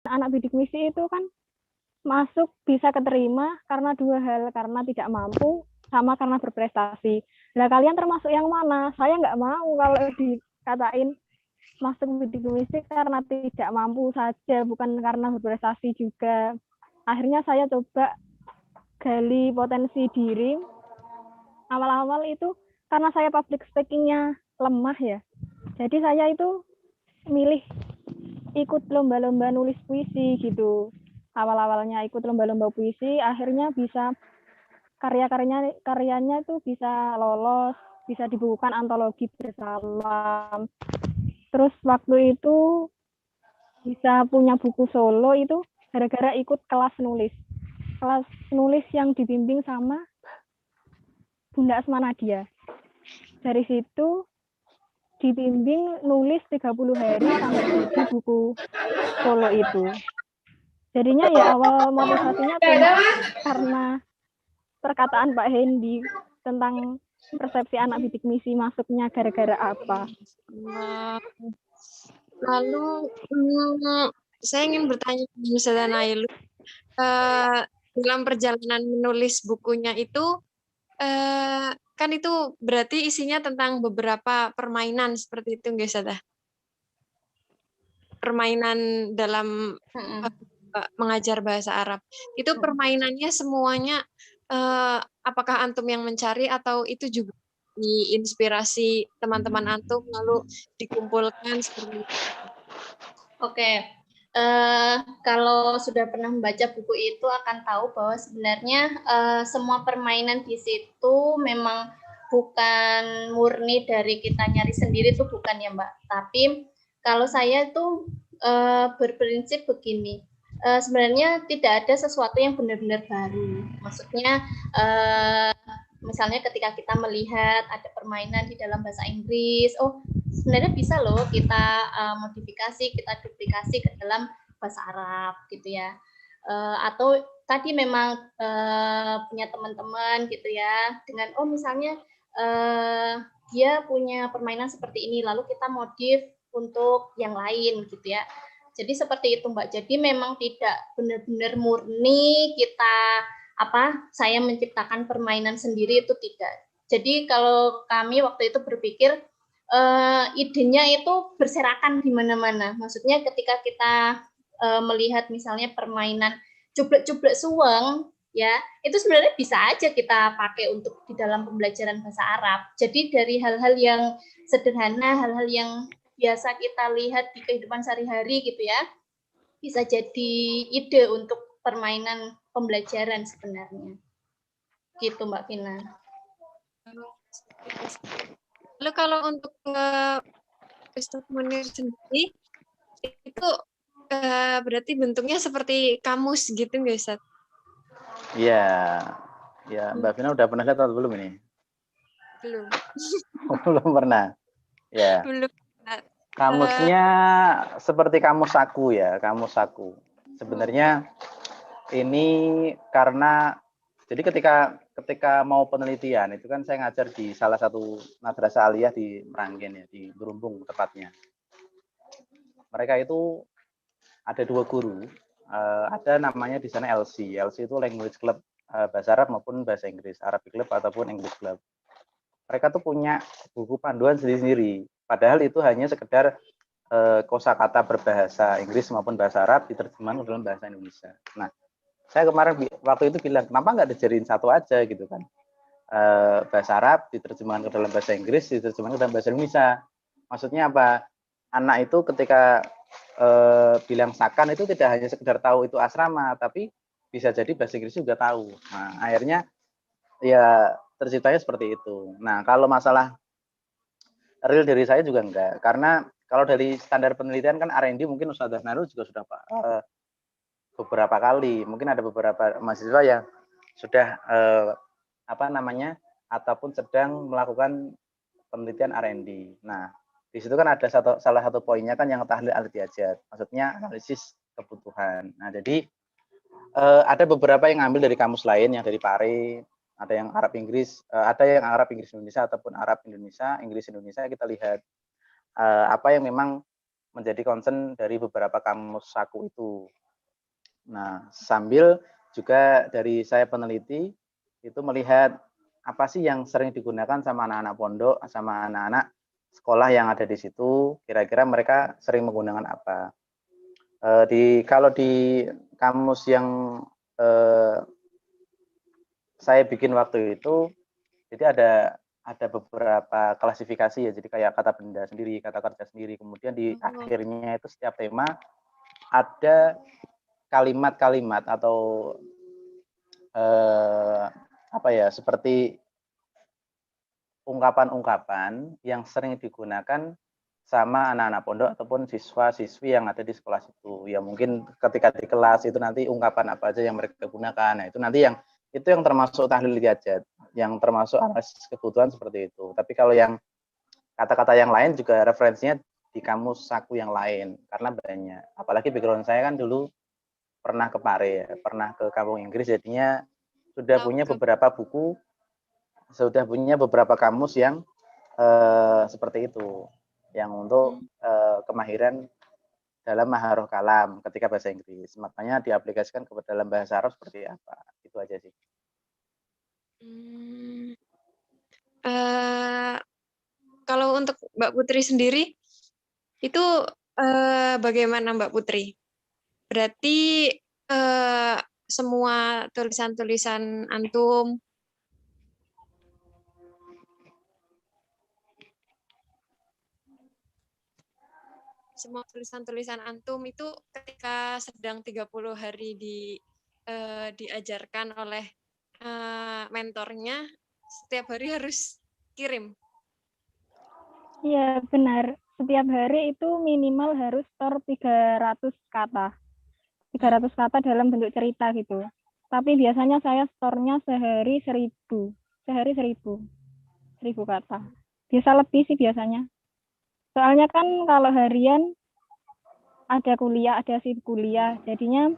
anak bidik misi itu kan masuk bisa keterima karena dua hal, karena tidak mampu sama karena berprestasi. Nah, kalian termasuk yang mana? Saya nggak mau kalau dikatain masuk bidik misi karena tidak mampu saja, bukan karena berprestasi juga. Akhirnya saya coba gali potensi diri. Awal-awal itu karena saya public speaking-nya lemah ya. Jadi saya itu milih ikut lomba-lomba nulis puisi gitu. Awal-awalnya ikut lomba-lomba puisi, akhirnya bisa karyanya itu bisa lolos, bisa dibukukan antologi bersama. Terus waktu itu bisa punya buku solo itu gara-gara ikut kelas nulis. Kelas nulis yang dibimbing sama Bunda Asma Nadia. Dari situ dibimbing nulis 30 hari sampai jadi buku solo itu. Jadinya ya awal motivasinya karena perkataan Pak Hendy tentang persepsi anak bidik misi masuknya gara-gara apa. Lalu saya ingin bertanya misalnya Nailu, dalam perjalanan menulis bukunya itu kan itu berarti isinya tentang beberapa permainan seperti itu nggak Sada? Permainan dalam mengajar bahasa Arab. Itu permainannya semuanya apakah antum yang mencari atau itu juga diinspirasi teman-teman antum lalu dikumpulkan seperti itu? Oke. Kalau sudah pernah membaca buku itu akan tahu bahwa sebenarnya semua permainan di situ memang bukan murni dari kita nyari sendiri, itu bukan ya Mbak. Tapi kalau saya tuh berprinsip begini, sebenarnya tidak ada sesuatu yang benar-benar baru. Maksudnya misalnya ketika kita melihat ada permainan di dalam bahasa Inggris, oh sebenarnya bisa loh kita modifikasi, kita duplikasi ke dalam bahasa Arab gitu ya. Atau tadi memang punya teman-teman gitu ya, dengan oh misalnya dia punya permainan seperti ini, lalu kita modif untuk yang lain gitu ya. Jadi seperti itu Mbak. Jadi memang tidak benar-benar murni kita saya menciptakan permainan sendiri, itu tidak. Jadi kalau kami waktu itu berpikir idenya itu berserakan di mana-mana. Maksudnya ketika kita melihat misalnya permainan cublek-cublek suweng, ya itu sebenarnya bisa aja kita pakai untuk di dalam pembelajaran bahasa Arab. Jadi dari hal-hal yang sederhana, hal-hal yang biasa kita lihat di kehidupan sehari-hari gitu ya, bisa jadi ide untuk permainan pembelajaran sebenarnya. Gitu Mbak Vina. Lalu kalau untuk Ustaz Munir sendiri itu berarti bentuknya seperti kamus gitu nggak Ustaz? Iya, ya Mbak Vina udah pernah lihat atau belum ini? Belum. Belum pernah. Ya. Belum. Kamusnya seperti kamus saku ya, kamus saku. Sebenarnya ini karena jadi ketika mau penelitian itu kan saya ngajar di salah satu madrasah aliyah di Meranggen ya, di Berumbung tepatnya. Mereka itu ada dua guru, ada namanya di sana LC. LC itu Language Club bahasa Arab maupun bahasa Inggris, Arabic Club ataupun English Club. Mereka tuh punya buku panduan sendiri-sendiri. Padahal itu hanya sekedar kosakata berbahasa Inggris maupun bahasa Arab diterjemahkan ke dalam bahasa Indonesia. Nah, saya kemarin waktu itu bilang, kenapa nggak dijadiin satu aja gitu kan? Bahasa Arab diterjemahkan ke dalam bahasa Inggris, diterjemahkan ke dalam bahasa Indonesia. Maksudnya apa? Anak itu ketika bilang sakan itu tidak hanya sekedar tahu itu asrama, tapi bisa jadi bahasa Inggris juga tahu. Nah, akhirnya ya terciptanya seperti itu. Nah, kalau masalah real dari saya juga enggak, karena kalau dari standar penelitian kan R&D mungkin Ustazah Naru juga sudah beberapa kali, mungkin ada beberapa mahasiswa yang sudah ataupun sedang melakukan penelitian R&D. Nah, di situ kan ada salah satu poinnya kan yang tahlil al-ihtiyajat, maksudnya analisis kebutuhan. Nah, jadi ada beberapa yang ambil dari kamus lain, yang dari PARE, ada yang Arab Inggris, ada yang Arab Inggris Indonesia ataupun Arab Indonesia, Inggris Indonesia. Kita lihat apa yang memang menjadi concern dari beberapa kamus saku itu. Nah, sambil juga dari saya peneliti itu melihat apa sih yang sering digunakan sama anak-anak pondok, sama anak-anak sekolah yang ada di situ, kira-kira mereka sering menggunakan apa. Kalau di kamus yang saya bikin waktu itu, jadi ada beberapa klasifikasi ya, jadi kayak kata benda sendiri, kata kerja sendiri, kemudian di akhirnya itu setiap tema ada kalimat-kalimat atau apa ya, seperti ungkapan-ungkapan yang sering digunakan sama anak-anak pondok ataupun siswa-siswi yang ada di sekolah situ. Ya mungkin ketika di kelas itu nanti ungkapan apa aja yang mereka gunakan. Nah, itu nanti itu yang termasuk tahlil hajat, yang termasuk analisis kebutuhan seperti itu. Tapi kalau yang kata-kata yang lain juga referensinya di kamus saku yang lain karena banyak. Apalagi background saya kan dulu pernah ke Pare, pernah ke kampung Inggris, jadinya sudah punya beberapa kamus yang seperti itu, yang untuk kemahiran dalam maharoh kalam ketika bahasa Inggris. Makanya diaplikasikan ke dalam bahasa Arab seperti apa. Itu aja sih. Kalau untuk Mbak Putri sendiri, itu bagaimana Mbak Putri? Berarti semua tulisan-tulisan antum itu ketika sedang 30 hari diajarkan oleh mentornya, setiap hari harus kirim. Iya, benar. Setiap hari itu minimal harus store 300 kata. 300 kata dalam bentuk cerita gitu. Tapi biasanya saya store-nya sehari 1000. Sehari 1000 kata. Bisa lebih sih biasanya. Soalnya kan kalau harian ada kuliah, ada sibuk kuliah. Jadinya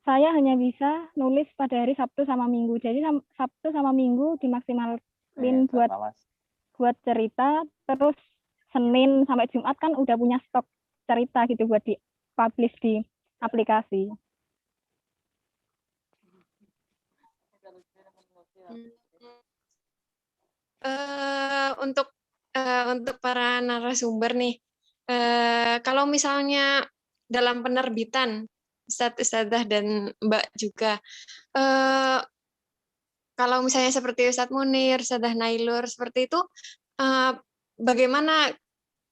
saya hanya bisa nulis pada hari Sabtu sama Minggu. Jadi Sabtu sama Minggu dimaksimalin buat cerita, terus Senin sampai Jumat kan udah punya stok cerita gitu buat di-publish di aplikasi. Untuk para narasumber nih, kalau misalnya dalam penerbitan Ustadzah dan Mbak juga, kalau misalnya seperti Ustadz Munir, Ustadzah Nailur seperti itu, bagaimana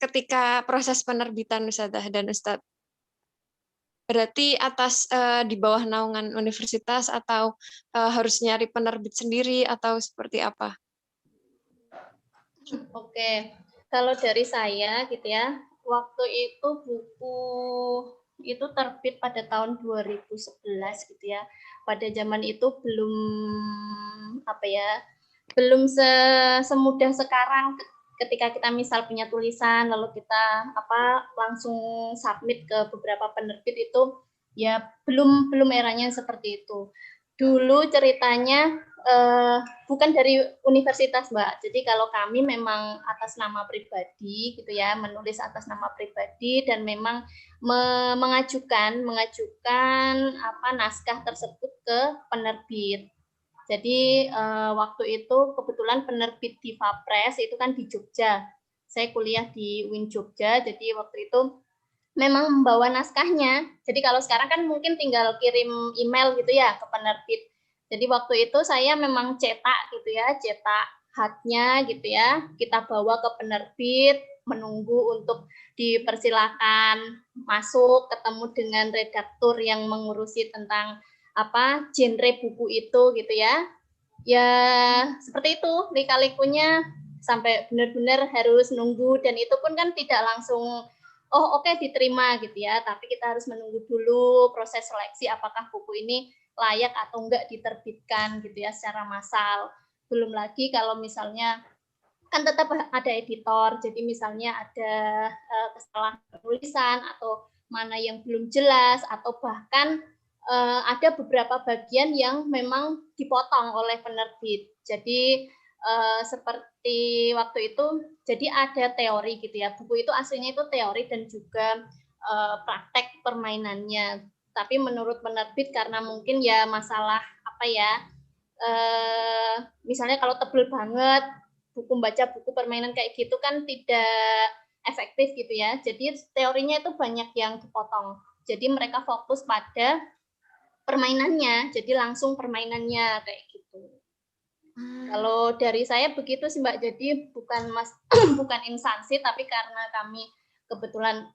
ketika proses penerbitan Ustadzah dan Ustadz? Berarti di bawah naungan universitas atau harus nyari penerbit sendiri atau seperti apa? Oke, kalau dari saya gitu ya, waktu itu buku itu terbit pada tahun 2011 gitu ya. Pada zaman itu belum semudah sekarang ketika kita misal punya tulisan lalu kita langsung submit ke beberapa penerbit itu ya belum eranya seperti itu. Dulu ceritanya bukan dari universitas, Mbak. Jadi kalau kami memang atas nama pribadi gitu ya, menulis atas nama pribadi dan memang mengajukan naskah tersebut ke penerbit. Jadi waktu itu kebetulan penerbit Diva Press itu kan di Jogja. Saya kuliah di UIN Jogja, jadi waktu itu memang membawa naskahnya. Jadi kalau sekarang kan mungkin tinggal kirim email gitu ya ke penerbit. Jadi waktu itu saya memang cetak gitu ya, cetak hatnya gitu ya. Kita bawa ke penerbit, menunggu untuk dipersilakan masuk, ketemu dengan redaktur yang mengurusi tentang genre buku itu gitu ya. Ya seperti itu, lika-likunya sampai benar-benar harus nunggu dan itu pun kan tidak langsung oke, diterima gitu ya, tapi kita harus menunggu dulu proses seleksi apakah buku ini layak atau enggak diterbitkan gitu ya secara massal. Belum lagi kalau misalnya kan tetap ada editor, jadi misalnya ada kesalahan penulisan atau mana yang belum jelas atau bahkan ada beberapa bagian yang memang dipotong oleh penerbit. Jadi seperti waktu itu, jadi ada teori gitu ya. Buku itu aslinya itu teori dan juga praktek permainannya. Tapi menurut penerbit karena mungkin ya masalah apa ya, misalnya kalau tebel banget, buku permainan kayak gitu kan tidak efektif gitu ya. Jadi teorinya itu banyak yang dipotong. Jadi mereka fokus pada permainannya, jadi langsung permainannya kayak gitu. Kalau dari saya begitu sih Mbak, jadi bukan bukan instansi, tapi karena kami kebetulan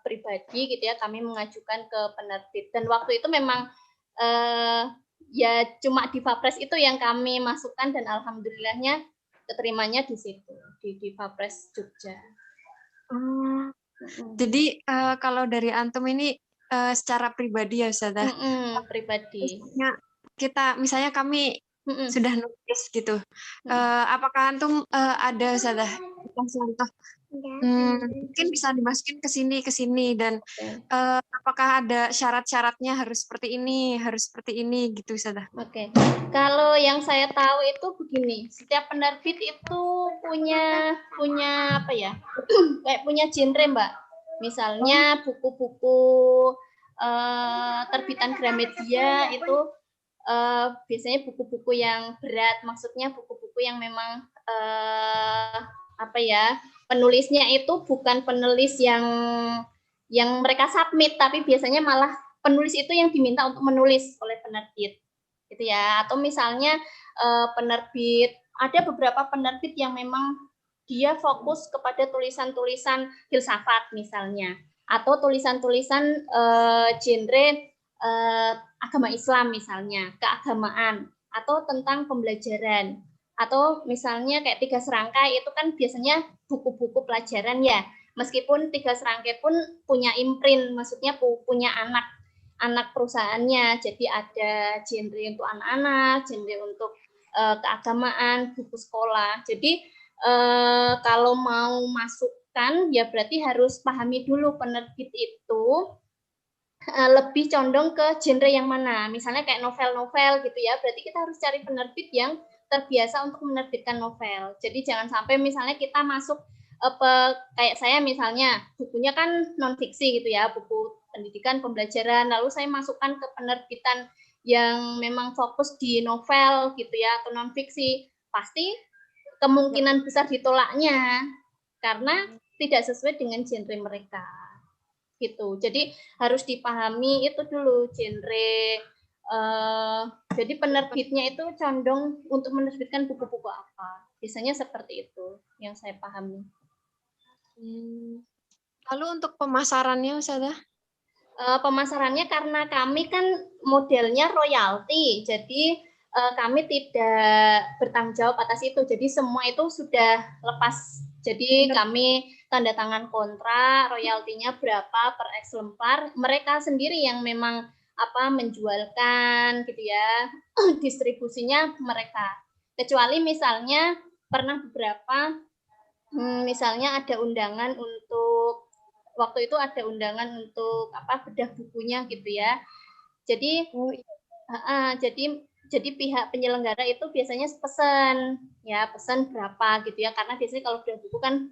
pribadi gitu ya, kami mengajukan ke penerbit. Dan waktu itu memang ya cuma di Fapres itu yang kami masukkan dan alhamdulillahnya keterimanya di situ, di Fapres Jogja. Jadi kalau dari antum ini secara pribadi ya Ustazah? Pribadi. Misalnya kami sudah nulis gitu. Apakah antum ada Ustazah contoh? Mungkin bisa dimasukin ke sini dan apakah ada syarat-syaratnya harus seperti ini gitu Ustazah? Oke. Kalau yang saya tahu itu begini, setiap penerbit itu punya apa ya? Kayak punya genre, Mbak. Misalnya buku-buku terbitan Gramedia itu biasanya buku-buku yang berat, maksudnya buku-buku yang memang apa ya, penulisnya itu bukan penulis yang mereka submit, tapi biasanya malah penulis itu yang diminta untuk menulis oleh penerbit, gitu ya. Atau misalnya penerbit, ada beberapa penerbit yang memang dia fokus kepada tulisan-tulisan filsafat misalnya, atau tulisan-tulisan genre agama Islam misalnya, keagamaan, atau tentang pembelajaran, atau misalnya kayak 3 Serangkai itu kan biasanya buku-buku pelajaran ya, meskipun 3 Serangkai pun punya imprint, maksudnya punya anak perusahaannya, jadi ada genre untuk anak-anak, genre untuk keagamaan, buku sekolah. Jadi kalau mau masukkan ya berarti harus pahami dulu penerbit itu lebih condong ke genre yang mana. Misalnya kayak novel-novel gitu ya, berarti kita harus cari penerbit yang terbiasa untuk menerbitkan novel. Jadi jangan sampai misalnya kita masuk kayak saya misalnya bukunya kan non fiksi gitu ya, buku pendidikan pembelajaran, lalu saya masukkan ke penerbitan yang memang fokus di novel gitu ya atau non fiksi, pasti kemungkinan besar ditolaknya karena tidak sesuai dengan genre mereka gitu. Jadi harus dipahami itu dulu genre. Jadi penerbitnya itu condong untuk menerbitkan buku-buku apa. Biasanya seperti itu yang saya pahami. Lalu untuk pemasarannya Ustazah? Pemasarannya karena kami kan modelnya royalti, jadi kami tidak bertanggung jawab atas itu. Jadi semua itu sudah lepas. Jadi kami tanda tangan kontrak, royaltinya berapa per eksemplar. Mereka sendiri yang memang menjualkan gitu ya, distribusinya mereka. Kecuali misalnya pernah beberapa, misalnya ada undangan untuk waktu itu ada undangan untuk bedah bukunya gitu ya. Jadi jadi pihak penyelenggara itu biasanya pesan berapa gitu ya, karena biasanya kalau bedah buku kan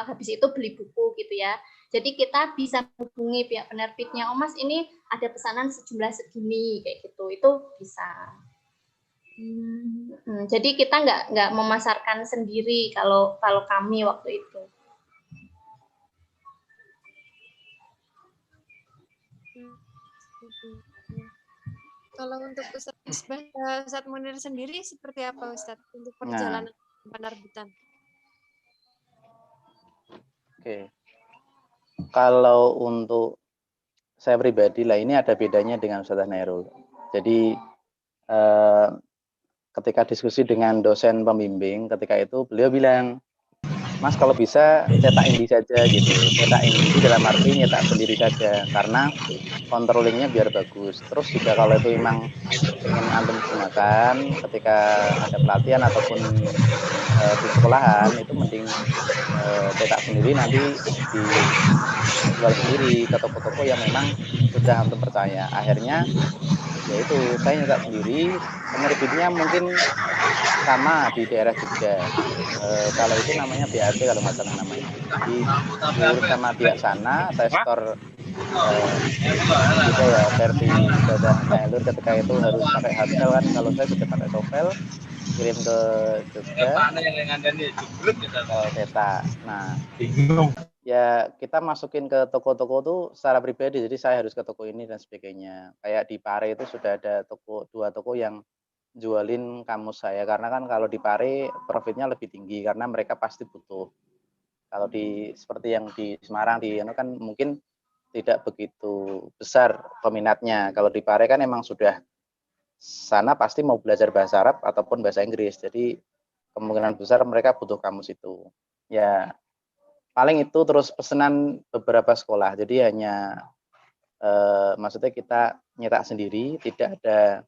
habis itu beli buku gitu ya. Jadi kita bisa hubungi pihak penerbitnya, oh Mas ini ada pesanan sejumlah segini kayak gitu, itu bisa. Jadi kita nggak memasarkan sendiri kalau kami waktu itu. Kalau untuk Ustadz Munir sendiri seperti apa Ustadz untuk perjalanan penerbitan? Oke. Kalau untuk saya pribadi lah, ini ada bedanya dengan Ustazah Nairul. Jadi ketika diskusi dengan dosen pembimbing, ketika itu beliau bilang, Mas kalau bisa cetak indie saja gitu. Cetak indie dalam arti nyetak sendiri saja, karena controllingnya biar bagus. Terus juga kalau itu memang ingin antum gunakan ketika ada pelatihan ataupun di sekolahan, itu mending cetak sendiri, nanti dijual sendiri ke toko-toko yang memang sudah antum percaya. Akhirnya yaitu saya nyetak sendiri, penerbitnya mungkin sama di daerah Jogja. Kalau itu namanya BAT kalau nggak salah namanya. Jadi diurus sama pihak sana, saya store beda ya versi Ustazah Nailur ketika itu harus pakai hardshell kan, kalau saya sudah pakai sovel, kirim ke Jogja, cetak. Nah, ya kita masukin ke toko-toko tuh secara pribadi, jadi saya harus ke toko ini dan sebagainya. Kayak di Pare itu sudah ada dua toko yang jualin kamus saya, karena kan kalau di Pare profitnya lebih tinggi karena mereka pasti butuh. Kalau di seperti yang di Semarang di kan mungkin tidak begitu besar peminatnya. Kalau di Pare kan emang sudah sana pasti mau belajar bahasa Arab ataupun bahasa Inggris. Jadi kemungkinan besar mereka butuh kamus itu. Ya paling itu, terus pesanan beberapa sekolah. Jadi hanya maksudnya kita nyetak sendiri, tidak ada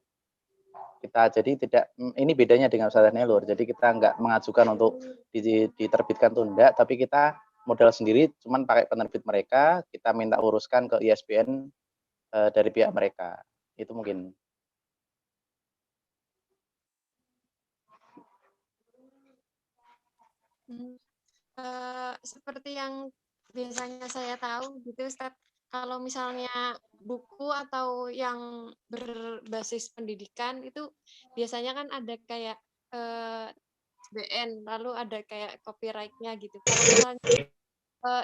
ini bedanya dengan Ustazah Nailur. Jadi kita nggak mengajukan untuk diterbitkan tunda, tapi kita modal sendiri, cuman pakai penerbit mereka, kita minta uruskan ke ISBN dari pihak mereka. Itu mungkin. Seperti yang biasanya saya tahu gitu Ustaz, kalau misalnya buku atau yang berbasis pendidikan itu biasanya kan ada kayak BN, lalu ada kayak copyright-nya gitu. Kalau misalnya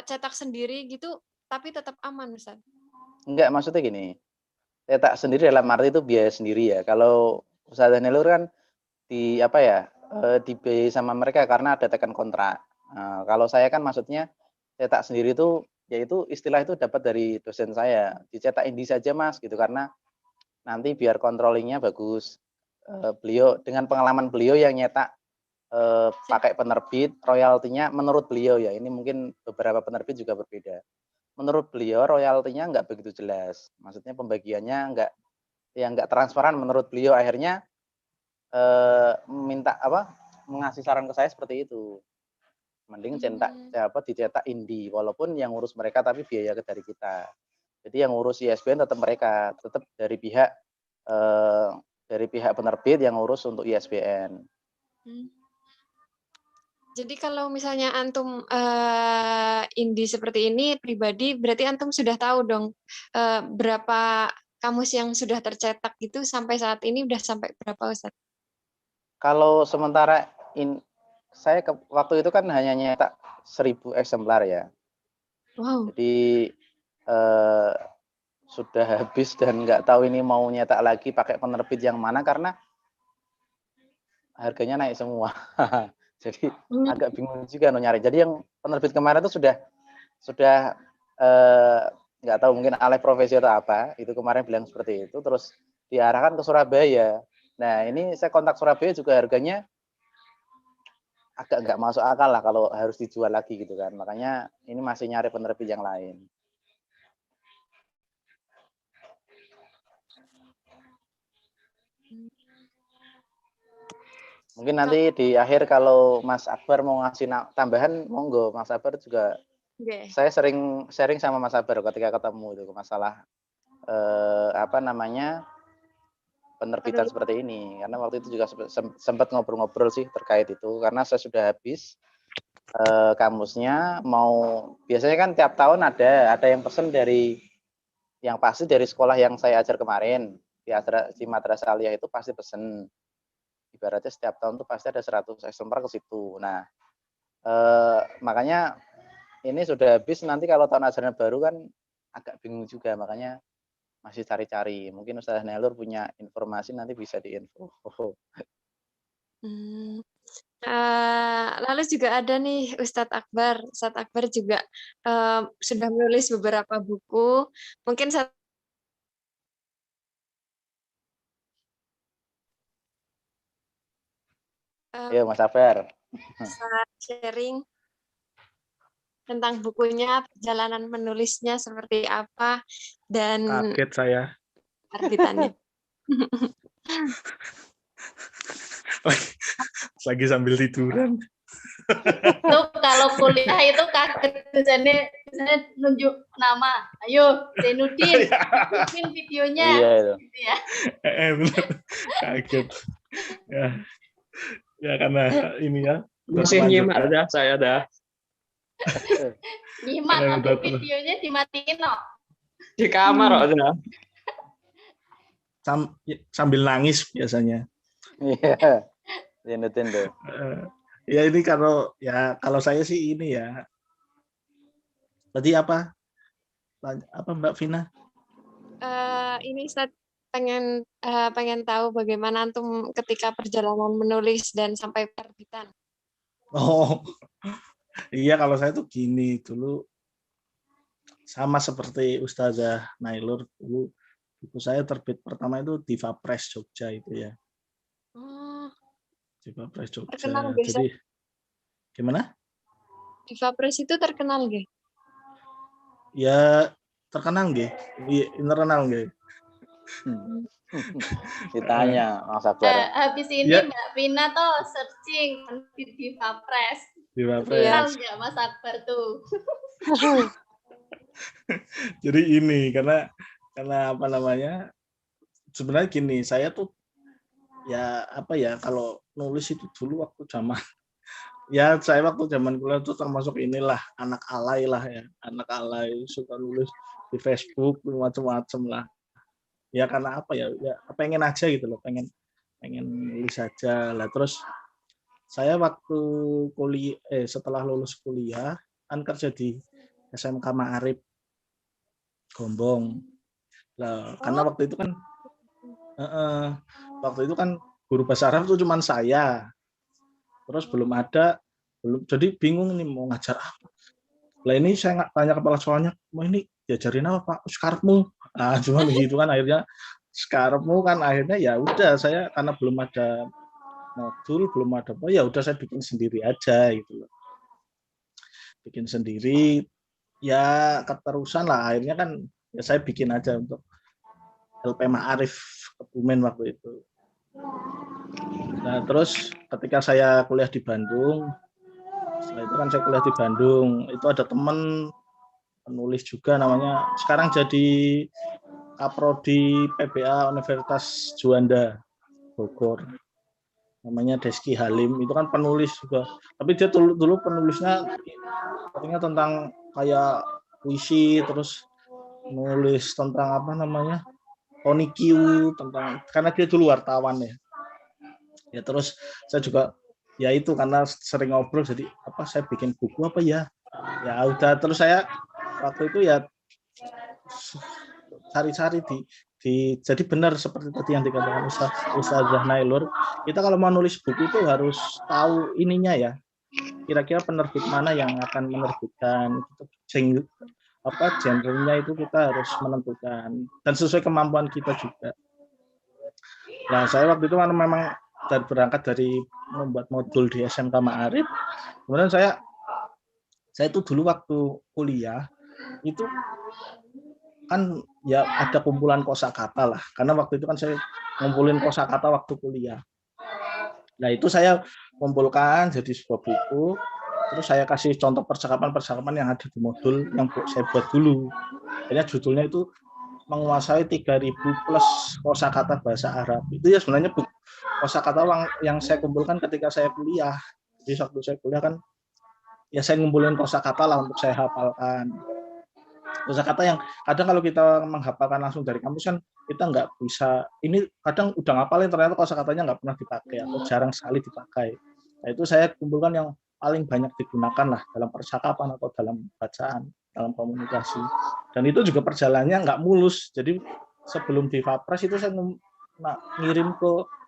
cetak sendiri gitu, tapi tetap aman Ustaz? Enggak, maksudnya gini, cetak sendiri dalam arti itu biaya sendiri ya. Kalau Ustazah Nailur kan dibiayai sama mereka karena ada tekan kontrak. Nah, kalau saya kan maksudnya cetak sendiri itu, yaitu istilah itu dapat dari dosen saya, dicetak indie saja Mas gitu, karena nanti biar controllingnya bagus. Beliau dengan pengalaman beliau yang nyetak pakai penerbit, royaltinya menurut beliau ya, ini mungkin beberapa penerbit juga berbeda. Menurut beliau royaltinya nggak begitu jelas, maksudnya pembagiannya nggak transparan menurut beliau. Akhirnya mengasih saran ke saya seperti itu. Mending dicetak indie, walaupun yang ngurus mereka tapi biaya dari kita. Jadi yang ngurus ISBN tetap mereka, tetap dari pihak penerbit yang ngurus untuk ISBN. Jadi kalau misalnya antum indie seperti ini pribadi, berarti antum sudah tahu dong berapa kamus yang sudah tercetak gitu sampai saat ini udah sampai berapa Ustaz? Kalau sementara saya waktu itu kan hanya nyetak 1000 eksemplar ya. Wow. Jadi sudah habis dan nggak tahu ini mau nyetak lagi pakai penerbit yang mana karena harganya naik semua. Jadi agak bingung juga nyari. Jadi yang penerbit kemarin itu sudah nggak tahu mungkin alih profesi atau apa. Itu kemarin bilang seperti itu. Terus diarahkan ke Surabaya. Nah ini saya kontak Surabaya juga harganya agak nggak masuk akal lah kalau harus dijual lagi gitu kan. Makanya ini masih nyari penerbit yang lain. Mungkin nanti di akhir kalau Mas Akbar mau ngasih tambahan, monggo. Mas Akbar juga, saya sering sharing sama Mas Akbar ketika ketemu itu masalah penerbitan seperti ini. Karena waktu itu juga sempat ngobrol-ngobrol sih terkait itu. Karena saya sudah habis kamusnya, biasanya kan tiap tahun ada yang pesen yang pasti dari sekolah yang saya ajar kemarin di Madrasah Aliyah itu pasti pesen. Ibaratnya setiap tahun tuh pasti ada 100 eksemplar ke situ. Nah, makanya ini sudah habis, nanti kalau tahun ajaran baru kan agak bingung juga, makanya masih cari-cari. Mungkin Ustazah Nailur punya informasi, nanti bisa diinfo. Lalu juga ada nih Ustadz Akbar. Ustadz Akbar juga sudah menulis beberapa buku. Mungkin Ayo Mas Akbar. Bisa sharing tentang bukunya, perjalanan menulisnya seperti apa, dan kaget saya. Terbitannya. Lagi sambil tiduran. Tuh kalau kuliah itu kaget dosennya nunjuk nama, ayo Zainuddin, bikin videonya. Iya itu. Gitu ya. Benar. Kaget. Ya. Ya karena ini ya. Masih nyimak dah, saya dah. Gimana tuh videonya dimatiin no? Di kamar udah. Sambil nangis biasanya. Iya. Tindu. Ya ini kalau saya sih ini ya. Tadi apa? Apa Mbak Vina? Ini Ustaz pengen tahu bagaimana antum ketika perjalanan menulis dan sampai terbitan. Oh, iya kalau saya tuh gini dulu sama seperti Ustazah Nailur dulu buku saya terbit pertama itu Diva Press Jogja itu ya. Oh, Diva Press Jogja. terkenal biasa. Jadi gimana? Diva Press itu terkenal nggih? Ya terkenal nggih, internal nggih. Ditanya Mas Akbar. Habis ini Ya. Mbak Vina tuh searching di Diva Press. Diva Kenal Press. nggak Mas Akbar tuh? Jadi ini karena apa namanya? Sebenarnya gini, saya tuh ya apa ya kalau nulis itu dulu waktu zaman ya saya waktu zaman kuliah tuh termasuk inilah anak alay lah ya, anak alay suka nulis di Facebook macam-macam lah. Ya karena apa ya pengen aja gitu loh, pengen nulis aja lah. Terus saya waktu setelah lulus kuliah kan kerja di SMK Ma'arif Gombong lah, karena waktu itu kan guru bahasa Arab tuh cuman saya, terus belum jadi bingung nih mau ngajar apa lah. Ini saya nggak tanya kepala sekolahnya, mau ini diajarin apa Pak? Sekarepmu. Cuma begitu kan akhirnya sekarepmu kan akhirnya ya udah saya karena belum ada modul, belum ada apa ya udah saya bikin sendiri aja gitu loh. Bikin sendiri ya keterusan lah akhirnya kan ya saya bikin aja untuk LP Ma'arif Kebumen waktu itu. Nah terus ketika saya kuliah di Bandung, setelah itu kan saya kuliah di Bandung, itu ada teman penulis juga namanya sekarang jadi Kaprodi PBA Universitas Juanda Bogor, namanya Deski Halim. Itu kan penulis juga, tapi dia dulu penulisnya katanya tentang kayak puisi, terus nulis tentang apa namanya Onikiu, tentang karena dia dulu wartawan ya terus saya juga ya itu karena sering ngobrol jadi apa saya bikin buku apa ya udah. Terus saya waktu itu ya cari-cari jadi benar seperti tadi yang dikatakan Ustazah Nailur, kita kalau mau nulis buku itu harus tahu ininya ya, kira-kira penerbit mana yang akan menerbitkan, genrenya itu kita harus menentukan dan sesuai kemampuan kita juga. Nah saya waktu itu memang berangkat dari membuat modul di SMK Ma'arif, kemudian saya itu dulu waktu kuliah itu kan ya ada kumpulan kosakata lah, karena waktu itu kan saya ngumpulin kosakata waktu kuliah. Nah itu saya kumpulkan jadi sebuah buku, terus saya kasih contoh percakapan yang ada di modul yang saya buat dulu. Akhirnya judulnya itu menguasai 3.000 plus kosakata bahasa Arab. Itu ya sebenarnya buku kosakata yang saya kumpulkan ketika saya kuliah. Jadi waktu saya kuliah kan ya saya ngumpulin kosakata lah untuk saya hafalkan. Kosakata yang kadang kalau kita menghafalkan langsung dari kampus kan kita nggak bisa, ini kadang udah ngapalin ternyata kosakatanya nggak pernah dipakai atau jarang sekali dipakai. Nah itu saya kumpulkan yang paling banyak digunakan lah dalam percakapan atau dalam bacaan, dalam komunikasi. Dan itu juga perjalanannya nggak mulus. Jadi sebelum di Vapres itu saya ngirim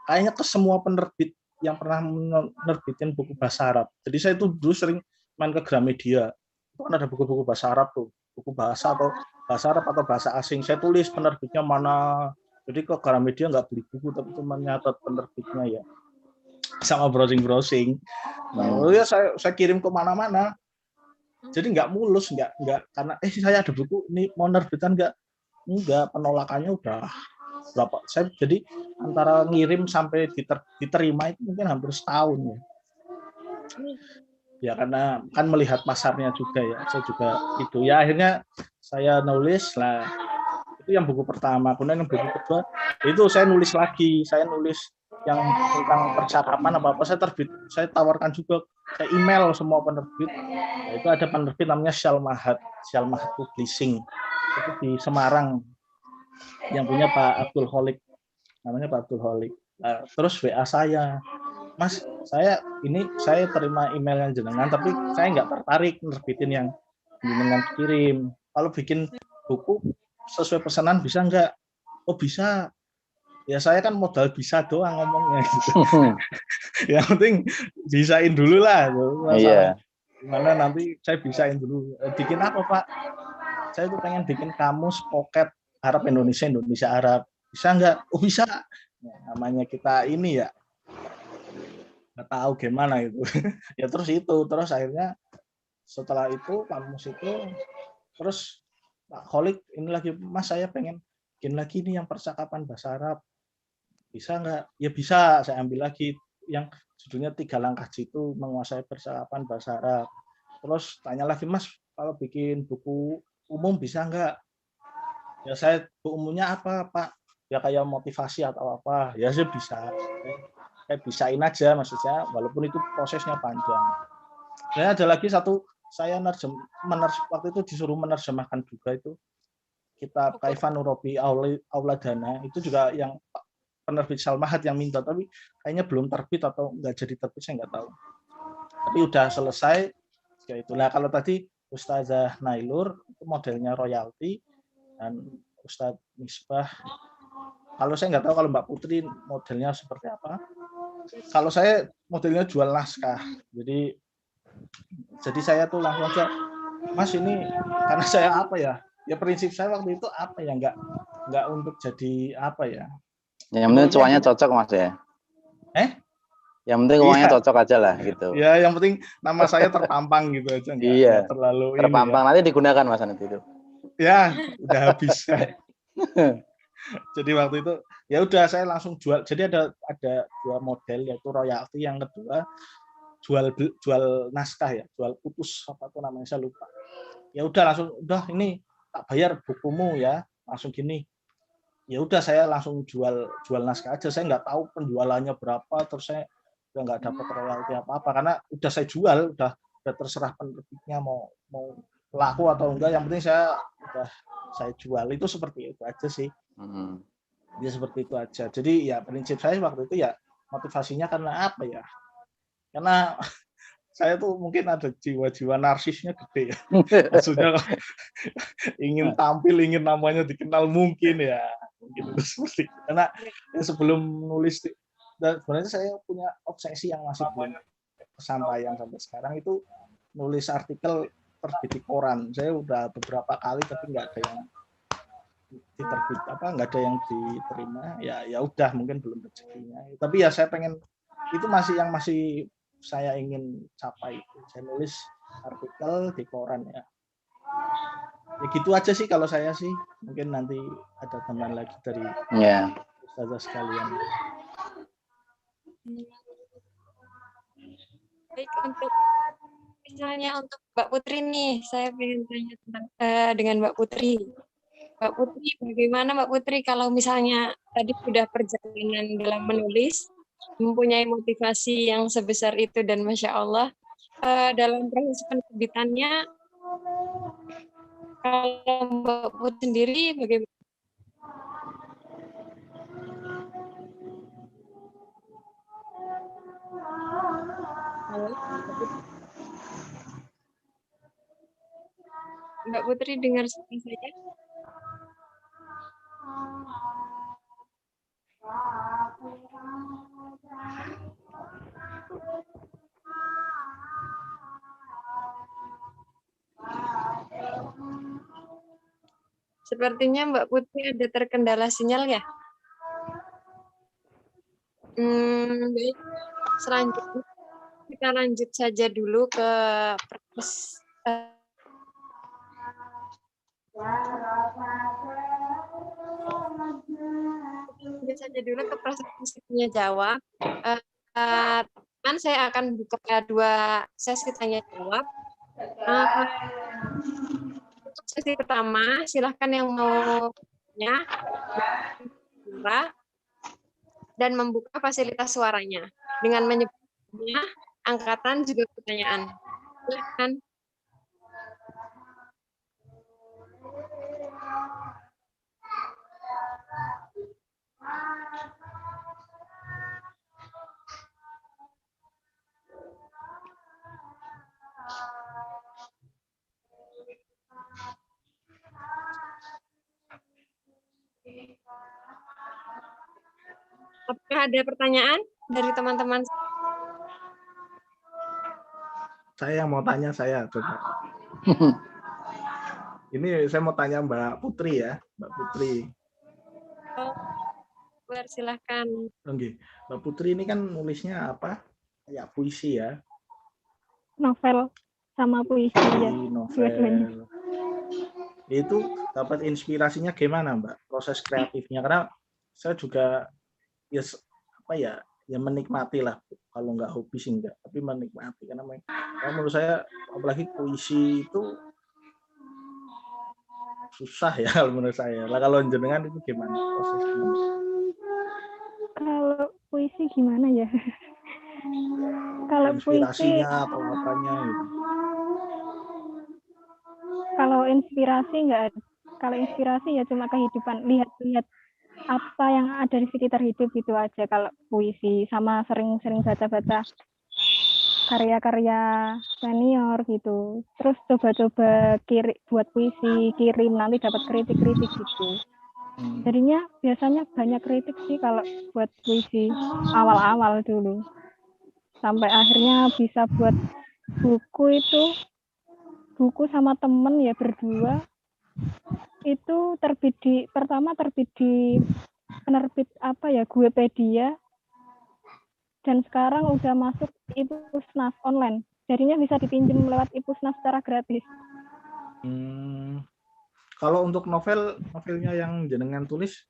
kayaknya ke semua penerbit yang pernah menerbitin buku bahasa Arab. Jadi saya itu dulu sering main ke Gramedia. Itu kan ada buku-buku bahasa Arab tuh, buku bahasa atau bahasa Arab atau bahasa asing. Saya tulis penerbitnya mana. Jadi ke Gramedia nggak beli buku, tapi cuma nyatat penerbitnya ya. Sama browsing. Nah, ya saya kirim ke mana-mana. Jadi nggak mulus, nggak karena saya ada buku ini mau nerbitan nggak, penolakannya udah berapa. Saya jadi antara ngirim sampai diterima itu mungkin hampir setahun ya. Ya karena kan melihat pasarnya juga ya. Saya juga itu ya akhirnya saya nulis lah. Itu yang buku pertama. Kemudian yang buku kedua itu saya nulis lagi. Saya nulis yang tentang percakapan apa-apa saya tawarkan juga ke email semua penerbit. Nah, itu ada penerbit namanya Syalmahat Publishing. Itu di Semarang yang punya Pak Abdul Holik. Namanya Pak Abdul Holik. Nah, terus WA saya, Mas, saya terima email yang jenengan, tapi saya nggak tertarik nerbitin yang jenengan kirim. Kalau bikin buku sesuai pesanan bisa nggak? Oh bisa. Ya saya kan modal bisa doang ngomongnya gitu. Yang penting bisain dulu lah. Iya. Gimana nanti saya bisain dulu. Bikin apa Pak? Saya tuh pengen bikin kamus pocket Arab Indonesia Arab. Bisa nggak? Oh bisa. Nah, namanya kita ini ya nggak tahu gimana itu. Ya terus akhirnya setelah itu kamus itu terus Pak Kholik ini lagi, Mas saya pengen bikin lagi nih yang percakapan bahasa Arab. Bisa nggak? Ya bisa, saya ambil lagi yang judulnya 3 langkah jitu menguasai percakapan bahasa Arab. Terus tanya lagi, Mas kalau bikin buku umum bisa nggak? Ya saya buku umumnya apa Pak? Ya kayak motivasi atau apa? Ya saya bisa. Saya bisain aja maksudnya, walaupun itu prosesnya panjang. Dan ada lagi satu, saya waktu itu disuruh menerjemahkan juga itu kitab Kaifan Nurobi Auladana, itu juga yang penerbit Syalmahat yang minta, tapi kayaknya belum terbit atau nggak jadi terbit, saya nggak tahu. Tapi udah selesai. Ya itulah, kalau tadi Ustazah Nailur itu modelnya royalti, dan Ustadz Misbah, kalau saya nggak tahu kalau Mbak Putri modelnya seperti apa. Kalau saya modelnya jual naskah. Jadi saya tuh langsung aja, Mas ini karena saya apa ya? Ya prinsip saya waktu itu apa ya, nggak untuk jadi apa ya? Yang penting cuannya cocok Mas ya. Yang penting uangnya cocok aja lah gitu. Ya yang penting nama saya terpampang gitu aja, nggak terlalu terpampang ini, ya. Nanti digunakan Mas nanti itu. Ya udah habis. Jadi waktu itu ya udah saya langsung jual. Jadi ada 2 model, yaitu royalti, yang kedua jual naskah ya, jual putus apa tuh namanya saya lupa. Ya udah langsung, udah ini tak bayar bukumu ya, langsung gini. Ya udah saya langsung jual naskah aja, saya nggak tahu penjualannya berapa, terus saya udah nggak dapat royalti apa karena udah saya jual, udah terserah penerbitnya mau laku atau enggak, yang penting saya jual. Itu seperti itu aja sih. Ya seperti itu aja. Jadi ya prinsip saya waktu itu ya motivasinya karena apa ya? Karena saya tuh mungkin ada jiwa-jiwa narsisnya gede ya. Maksudnya ingin tampil, ingin namanya dikenal mungkin ya. Mungkin itu seperti itu. Karena ya sebelum nulis, dan sebenarnya saya punya obsesi yang masih belum kesampaian sampai sekarang, itu nulis artikel terbit di koran. Saya udah beberapa kali tapi nggak ada yang diterbit, nggak ada yang diterima. Ya udah, mungkin belum rezekinya. Tapi ya saya pengen, itu masih saya ingin capai. Saya nulis artikel di koran ya. Ya gitu aja sih kalau saya sih. Mungkin nanti ada teman lagi dari ustazah sekalian. Baik, misalnya untuk Mbak Putri nih, saya ingin tanya tentang dengan Mbak Putri. Mbak Putri, bagaimana Mbak Putri kalau misalnya tadi sudah perjalanan dalam menulis, mempunyai motivasi yang sebesar itu, dan Masya Allah, dalam proses penerbitannya, kalau Mbak Putri sendiri bagaimana? Mbak Putri dengar saya? Sepertinya Mbak Putri ada terkendala sinyal ya? Baik. Selanjutnya kita lanjut saja dulu ke proses musiknya jawab. Saya akan buka 2 sesi tanya jawab. Untuk sesi pertama, silahkan yang mau tanya. dan membuka fasilitas suaranya dengan menyebutnya angkatan juga pertanyaan. Silakan. Apakah ada pertanyaan dari teman-teman? Saya yang mau tanya, saya coba. Ini saya mau tanya Mbak Putri ya, Mbak Putri. Oh, silahkan. Oke, Mbak Putri ini kan nulisnya apa? Kayak puisi ya? Novel sama puisi ya. Novel. Itu dapat inspirasinya gimana, Mbak? Proses kreatifnya, karena saya juga ya apa ya menikmati lah, kalau nggak hobi sih enggak, tapi menikmati karena menurut saya apalagi puisi itu susah ya kalau menurut saya. Lah kalau jenengan itu gimana prosesnya? Kalau puisi gimana ya? Kalau inspirasinya puisi atau apanya gitu. Kalau inspirasi nggak ada. Kalau inspirasi ya cuma kehidupan, lihat-lihat apa yang ada di sekitar hidup gitu aja. Kalau puisi sama sering-sering baca-baca karya-karya senior gitu. Terus coba-coba buat puisi, kirim, nanti dapat kritik-kritik gitu. Jadinya biasanya banyak kritik sih kalau buat puisi awal-awal dulu. Sampai akhirnya bisa buat buku itu, buku sama temen ya berdua. Itu pertama terbit di penerbit apa ya, Guepedia, dan sekarang udah masuk iPusnas online, jadinya bisa dipinjam lewat iPusnas secara gratis. Kalau untuk novelnya yang jenengan tulis,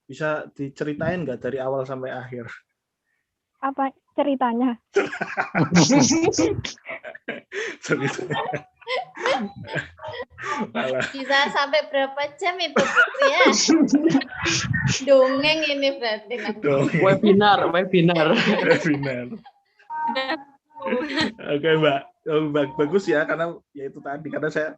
bisa diceritain nggak dari awal sampai akhir? Apa ceritanya? Ceritanya. Bisa sampai berapa jam itu Putri ya? Dongeng ini berarti. Webinar. Oke Mbak, bagus ya, karena ya itu tadi, karena saya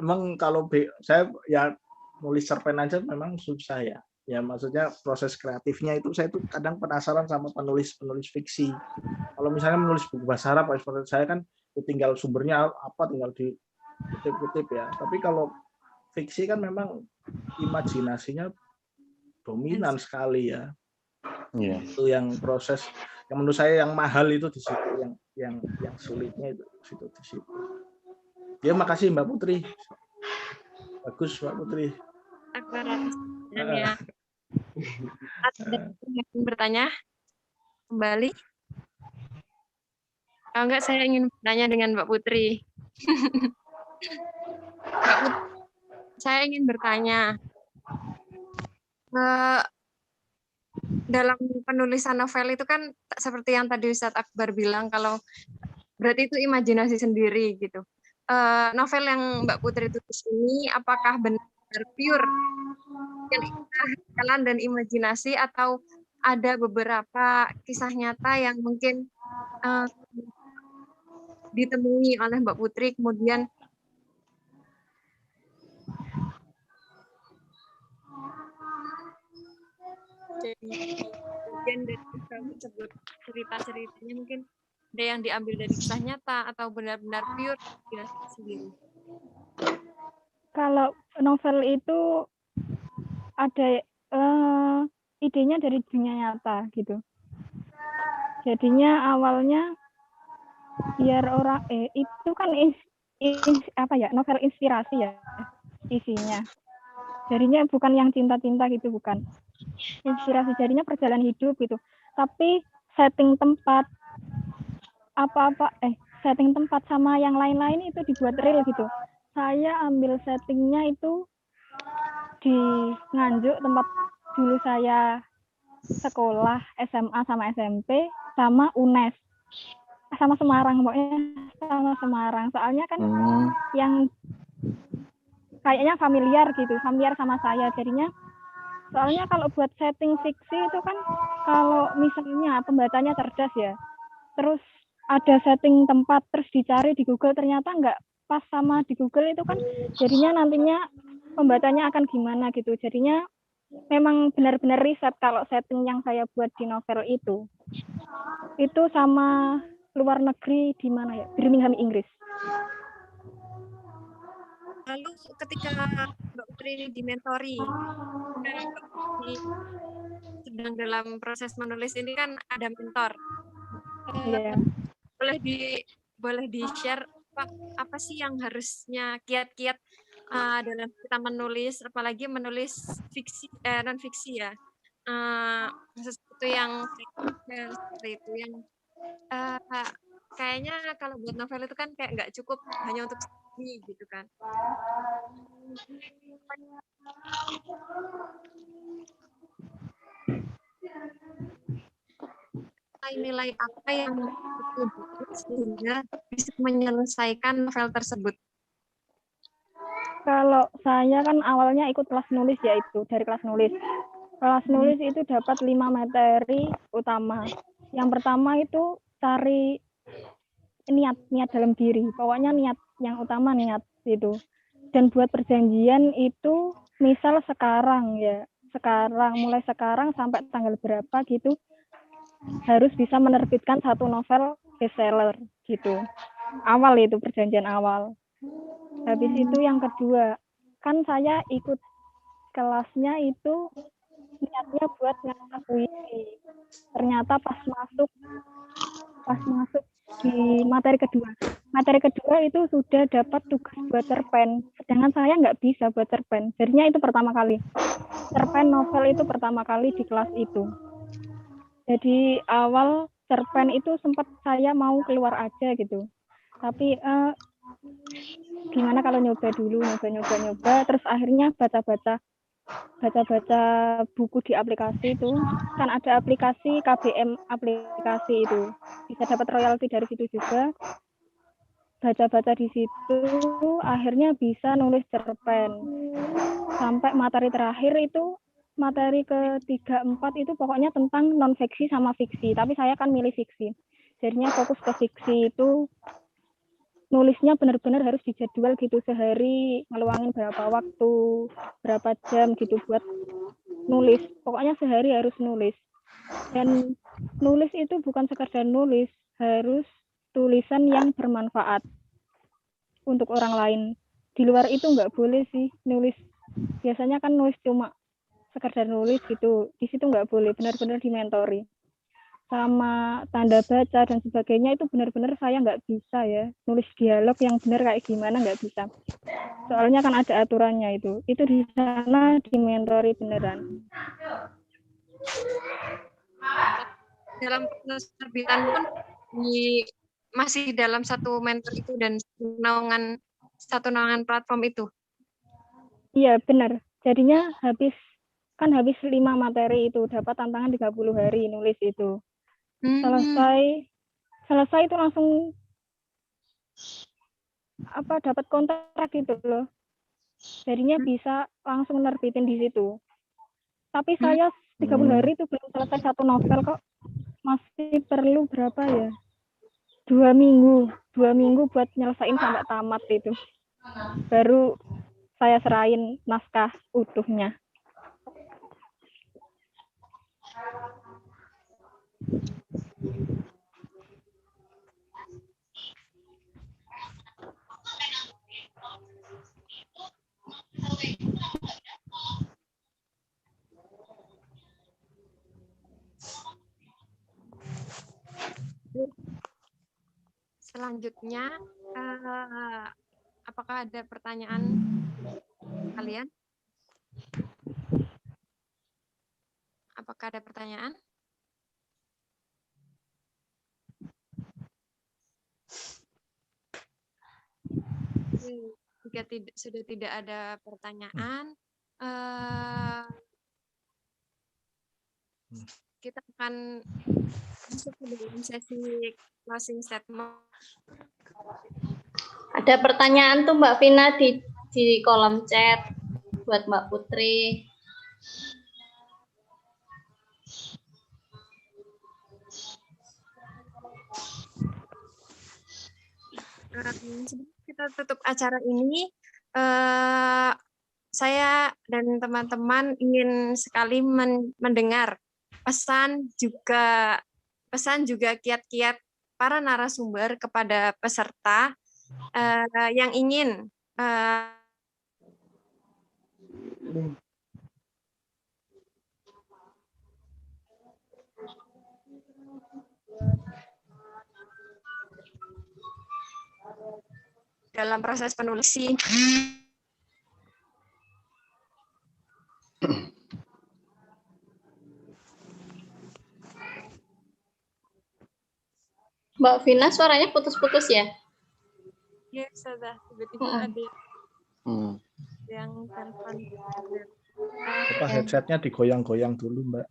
emang kalau saya ya nulis cerpen aja memang susah ya. Ya maksudnya proses kreatifnya itu saya tuh kadang penasaran sama penulis fiksi. Kalau misalnya menulis buku bahasa Arab, seperti saya kan tinggal sumbernya apa, tinggal di kutip-kutip ya. Tapi kalau fiksi kan memang imajinasinya dominan sekali ya. Yeah. Itu yang proses yang menurut saya yang mahal itu di situ, yang sulitnya itu di situ. Ya makasih Mbak Putri. Bagus Mbak Putri. Ya. Ada yang bertanya kembali? Kalau enggak, saya ingin bertanya dengan Mbak Putri. Mbak Putri, saya ingin bertanya, dalam penulisan novel itu kan seperti yang tadi Ustadz Akbar bilang, kalau berarti itu imajinasi sendiri gitu. Novel yang Mbak Putri tulis ini apakah benar pure jalan dan imajinasi, atau ada beberapa kisah nyata yang mungkin ditemui oleh Mbak Putri kemudian bagian dari tersebut, cerita-ceritanya mungkin ada yang diambil dari kisah nyata atau benar-benar pure sendiri. Kalau novel itu ada idenya dari dunia nyata gitu. Jadinya awalnya biar orang itu kan novel inspirasi ya isinya. Jadinya bukan yang cinta-cinta gitu, bukan. Inspirasi, jadinya perjalanan hidup gitu. Tapi setting tempat setting tempat sama yang lain-lain itu dibuat real gitu. Saya ambil settingnya itu di Nganjuk, tempat dulu saya sekolah SMA sama SMP, sama UNES, sama Semarang, pokoknya sama Semarang. Soalnya kan yang kayaknya familiar sama saya, jadinya Soalnya kalau buat setting fiksi itu kan kalau misalnya pembacanya cerdas ya, terus ada setting tempat terus dicari di Google ternyata nggak pas sama di Google itu kan jadinya nantinya pembacanya akan gimana gitu. Jadinya memang benar-benar riset kalau setting yang saya buat di novel itu sama luar negeri di mana ya, Birmingham, Inggris. Lalu ketika Mbak Putri ini dimentori, sedang dalam proses menulis ini kan ada mentor. Iya. Boleh di-share apa sih yang harusnya kiat-kiat dalam kita menulis, apalagi menulis fiksi non fiksi ya. Sesuatu yang seperti itu yang kayaknya kalau buat novel itu kan kayak nggak cukup hanya untuk sendiri gitu kan. Nilai apa yang sehingga bisa menyelesaikan novel tersebut? Kalau saya kan awalnya ikut kelas nulis ya, itu dari kelas nulis. Kelas nulis itu dapat 5 materi utama. Yang pertama itu cari niat dalam diri. Pokoknya niat yang utama, niat itu. Dan buat perjanjian itu misal mulai sekarang sampai tanggal berapa gitu harus bisa menerbitkan satu novel bestseller gitu. Awal itu perjanjian awal. Habis itu yang kedua, kan saya ikut kelasnya itu niatnya buat ngasih puisi. Ternyata pas masuk di materi kedua itu sudah dapat tugas buat cerpen. Sedangkan saya nggak bisa buat cerpen. Jadinya itu pertama kali. Cerpen novel itu pertama kali di kelas itu. Jadi awal cerpen itu sempat saya mau keluar aja gitu. Tapi gimana kalau nyoba terus akhirnya baca buku di aplikasi itu. Kan ada aplikasi KBM aplikasi itu. Bisa dapat royalti dari situ juga. Baca di situ akhirnya bisa nulis cerpen. Sampai materi terakhir itu materi ke-3, 4 itu pokoknya tentang non-fiksi sama fiksi. Tapi saya kan milih fiksi. Jadinya fokus ke fiksi itu nulisnya benar-benar harus dijadwal gitu. Sehari ngeluangin berapa waktu, berapa jam gitu buat nulis. Pokoknya sehari harus nulis. Dan nulis itu bukan sekedar nulis, harus tulisan yang bermanfaat untuk orang lain. Di luar itu nggak boleh sih nulis. Biasanya kan nulis cuma sekedar nulis gitu, di situ nggak boleh, benar-benar dimentori. Sama tanda baca dan sebagainya itu benar-benar saya nggak bisa ya, nulis dialog yang benar kayak gimana nggak bisa. Soalnya kan ada aturannya itu di sana dimentori beneran. Dalam proses terbitan pun masih dalam satu mentor itu dan satu naungan platform itu. Iya benar, jadinya habis 5 materi itu, dapat tantangan 30 hari nulis itu. Selesai itu langsung dapat kontrak gitu loh. Jadinya bisa langsung nerbitin di situ. Tapi saya 30 hari itu belum selesai satu novel kok. Masih perlu berapa ya? 2 minggu buat nyelesain sampai tamat itu. Baru saya serahin naskah utuhnya. Selanjutnya, apakah ada pertanyaan kalian? Apakah ada pertanyaan? Jika sudah tidak ada pertanyaan, kita akan masuk ke dalam sesi closing statement. Ada pertanyaan tuh Mbak Vina di kolom chat buat Mbak Putri. Sebelum kita tutup acara ini, saya dan teman-teman ingin sekali mendengar pesan juga kiat-kiat para narasumber kepada peserta yang ingin dalam proses penulisan. Mbak Vina suaranya putus-putus ya? Ya, sudah tiba-tiba ada yang telepon. Apa headsetnya digoyang-goyang dulu, Mbak?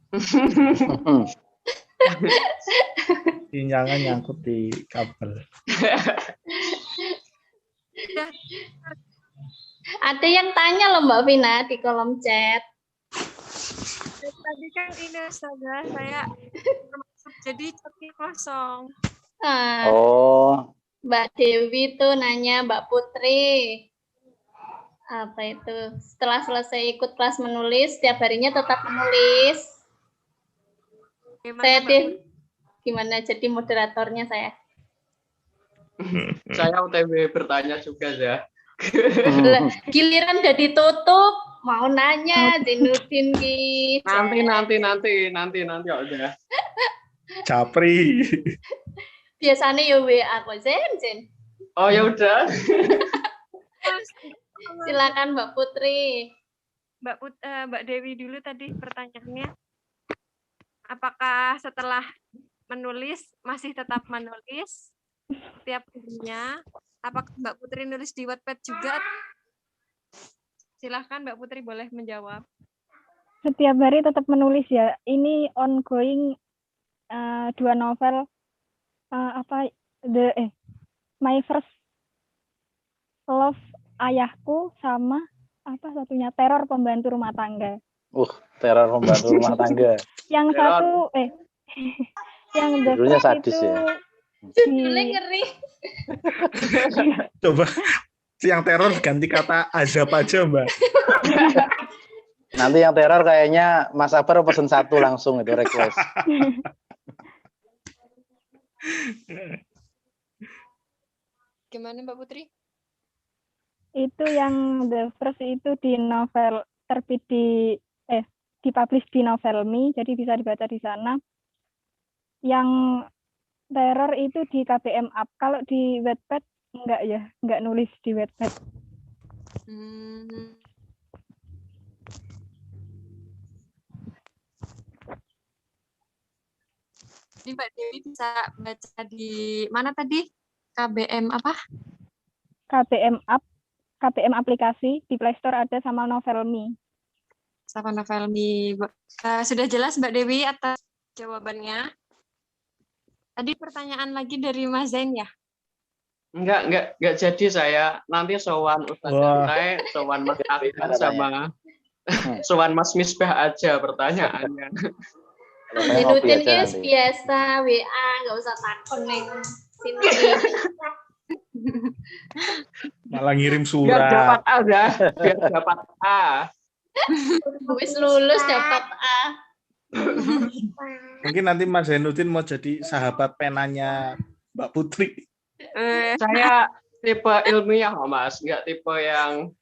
Sinyalnya nyangkut di kabel. Ada yang tanya loh Mbak Vina di kolom chat. Tadi kan ini saja saya termasuk jadi chatnya kosong. Mbak Dewi tuh nanya Mbak Putri. Apa itu? Setelah selesai ikut kelas menulis, setiap harinya tetap menulis. Gimana jadi moderatornya saya? Saya OTW bertanya juga ya. Giliran udah ditutup, mau nanya Zainuddin ki. Nanti udah. Capri. Biasanya ya WA kok Zen. Oh ya udah. Silakan Mbak Putri. Mbak Dewi dulu tadi pertanyaannya. Apakah setelah menulis masih tetap menulis setiap harinya? Apakah Mbak Putri nulis di Wattpad juga? Silahkan Mbak Putri boleh menjawab. Setiap hari tetap menulis ya. Ini ongoing 2 novel My First Love Ayahku sama apa satunya Teror Pembantu Rumah Tangga. Teror Pembantu Rumah Tangga. Yang satu yang judulnya sadis ya. Judulnya ngeri. Coba yang teror ganti kata azab aja, Mbak. Nanti yang teror kayaknya Mas Sabar pesen 1 langsung itu request. Gimana Mbak Putri? Itu yang The First itu di novel terbit dipublish di Novelme, jadi bisa dibaca di sana. Yang Teror itu di KBM Up. Kalau di Wattpad enggak ya, enggak nulis di Wattpad. Jadi Mbak Dewi bisa baca di mana tadi? KBM apa? KBM Up, KBM aplikasi di Play Store ada sama Novelme. Sama Novelme. Sudah jelas Mbak Dewi atas jawabannya. Tadi pertanyaan lagi dari Mas Zain ya? Enggak jadi saya. Nanti sowan Ustaz Zain, sowan Mas Akbar sama sowan Mas Misbah aja pertanyaannya. Zainuddin biasa WA, nggak usah takon neng sini. Malah ngirim surat. Biar dapat A ya, biar dapat A. Wis lulus dapat A. Mungkin nanti Mas Zainuddin mau jadi sahabat penanya Mbak Putri. Saya tipe ilmiah, Mas, nggak tipe yang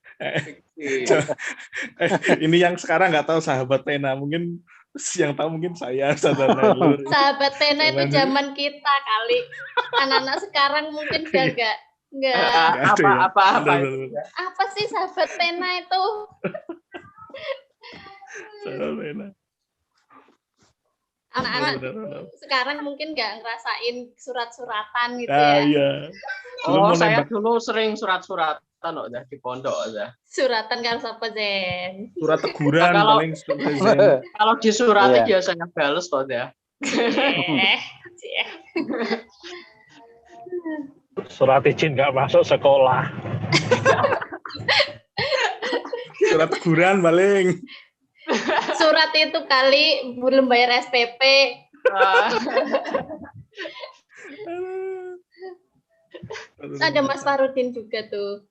ini yang sekarang nggak tahu sahabat pena, mungkin yang tahu mungkin saya. Sahabat pena itu zaman kita kali. Anak-anak sekarang mungkin udah nggak. Apa sih sahabat pena itu? Sahabat pena. Anak-anak sekarang mungkin nggak ngerasain surat-suratan gitu ya. Iya. Saya dulu sering surat-suratan udah di pondok aja. Suratan kan siapa Zen? Surat teguran paling. Kalau di suratnya biasanya bales kok ya. Surat izin nggak masuk sekolah. Surat teguran paling. Surat itu kali belum bayar SPP. Ada Mas Farudin juga tuh.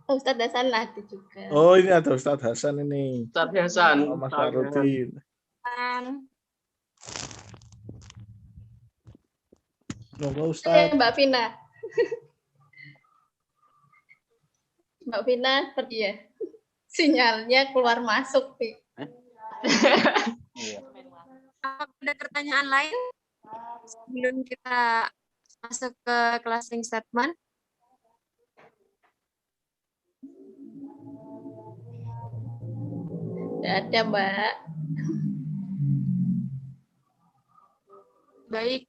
Ustadz Hasan ada juga. Oh, ini ada Ustadz Hasan ini. Ustadz Hasan. Oh, Mas Farudin. Monggo Ustadz. Mbak Vina. Mbak Vina pergi ya. Sinyalnya keluar masuk nih. Apakah ada pertanyaan lain sebelum kita masuk ke closing statement? Tidak ada, Mbak. Baik,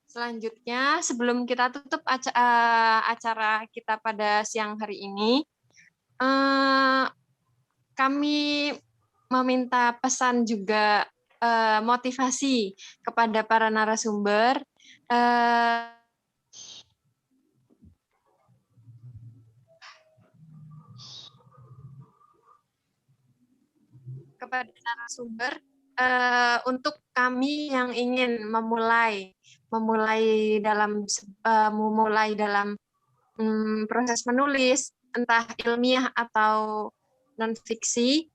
selanjutnya sebelum kita tutup acara kita pada siang hari ini, kami meminta pesan juga motivasi kepada para narasumber. Kepada narasumber untuk kami yang ingin memulai dalam proses menulis, entah ilmiah atau non fiksi,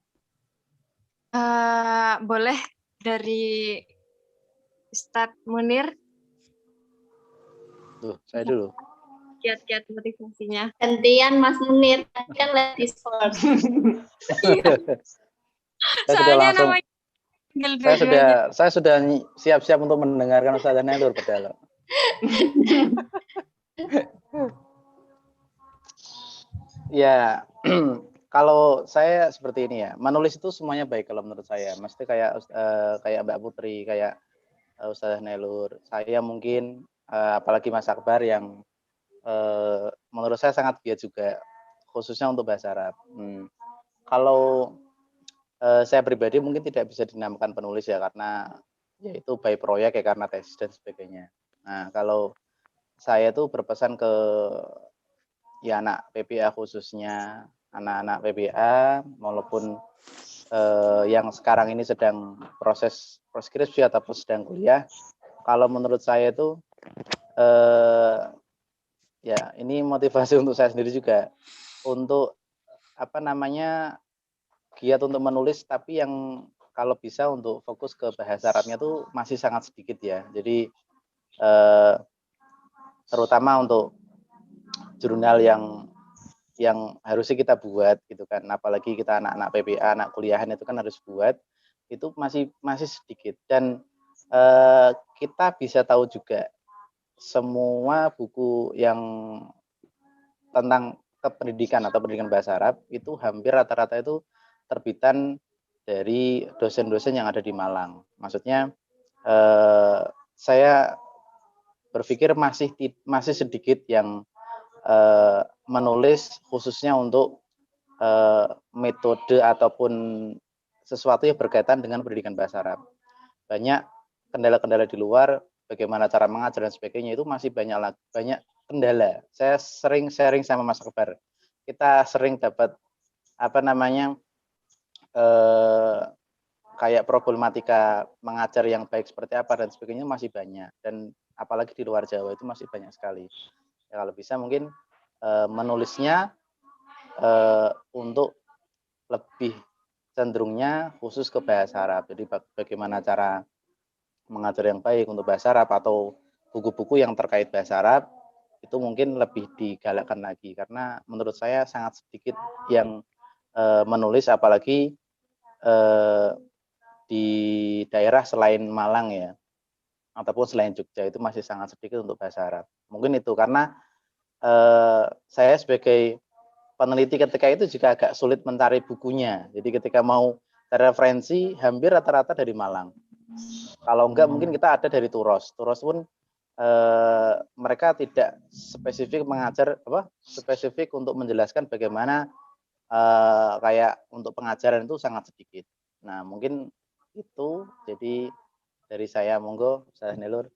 boleh dari Ustadz Munir. Saya dulu. Kiat-kiat motivasinya. Gantian Mas Munir, kan ladies first. Saya sudah siap-siap untuk mendengarkan Ustazah Nailur Pedalo. Ya, kalau saya seperti ini ya, menulis itu semuanya baik kalau menurut saya. Mesti kayak Mbak Putri, kayak Ustazah Nailur. Saya mungkin apalagi Mas Akbar yang menurut saya sangat giat juga, khususnya untuk bahasa Arab. Kalau saya pribadi mungkin tidak bisa dinamakan penulis ya, karena yaitu by proyek ya, karena tesis dan sebagainya. Nah, kalau saya tuh berpesan ke ya anak PPA, khususnya anak-anak PPA maupun yang sekarang ini sedang proses skripsi ataupun sedang kuliah. Kalau menurut saya itu ya ini motivasi untuk saya sendiri juga, untuk giat untuk menulis, tapi yang kalau bisa untuk fokus ke bahasa Arabnya tuh masih sangat sedikit ya. Jadi terutama untuk jurnal yang harusnya kita buat gitu kan, apalagi kita anak-anak PPA, anak kuliahan itu kan harus buat, itu masih sedikit. Dan kita bisa tahu juga semua buku yang tentang kependidikan atau pendidikan bahasa Arab itu hampir rata-rata itu terbitan dari dosen-dosen yang ada di Malang. Maksudnya saya berpikir masih sedikit yang menulis khususnya untuk metode ataupun sesuatu yang berkaitan dengan pendidikan bahasa Arab. Banyak kendala-kendala di luar, bagaimana cara mengajar dan sebagainya, itu masih banyak kendala. Saya sering sharing sama Mas Akbar. Kita sering dapat kayak problematika mengajar yang baik seperti apa dan sebagainya masih banyak, dan apalagi di luar Jawa itu masih banyak sekali. Ya, kalau bisa mungkin menulisnya untuk lebih cenderungnya khusus ke bahasa Arab. Jadi bagaimana cara mengajar yang baik untuk bahasa Arab atau buku-buku yang terkait bahasa Arab itu mungkin lebih digalakkan lagi, karena menurut saya sangat sedikit yang menulis, apalagi di daerah selain Malang ya, ataupun selain Jogja, itu masih sangat sedikit untuk bahasa Arab. Mungkin itu karena saya sebagai peneliti ketika itu juga agak sulit mencari bukunya. Jadi ketika mau cari referensi hampir rata-rata dari Malang. Kalau enggak mungkin kita ada dari Turos. Turos pun mereka tidak spesifik mengajar spesifik untuk menjelaskan bagaimana kayak untuk pengajaran itu sangat sedikit. Nah, mungkin itu jadi dari saya, monggo Ustazah Nailur.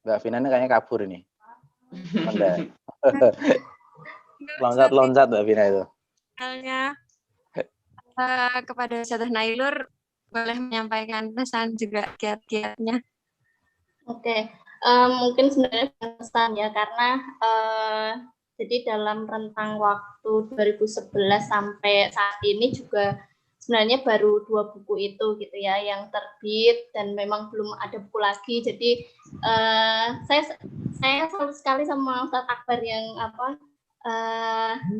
Mbak Vina ini kayaknya kabur ini. Anda. Loncat-loncat Mbak Vina itu. Misalnya kepada Ustazah Nailur boleh menyampaikan pesan juga kiat-kiatnya. Oke, mungkin sebenarnya pesan ya karena jadi dalam rentang waktu 2011 sampai saat ini juga sebenarnya baru 2 buku itu gitu ya yang terbit dan memang belum ada buku lagi. Jadi saya salut sekali sama Ustadz Akbar yang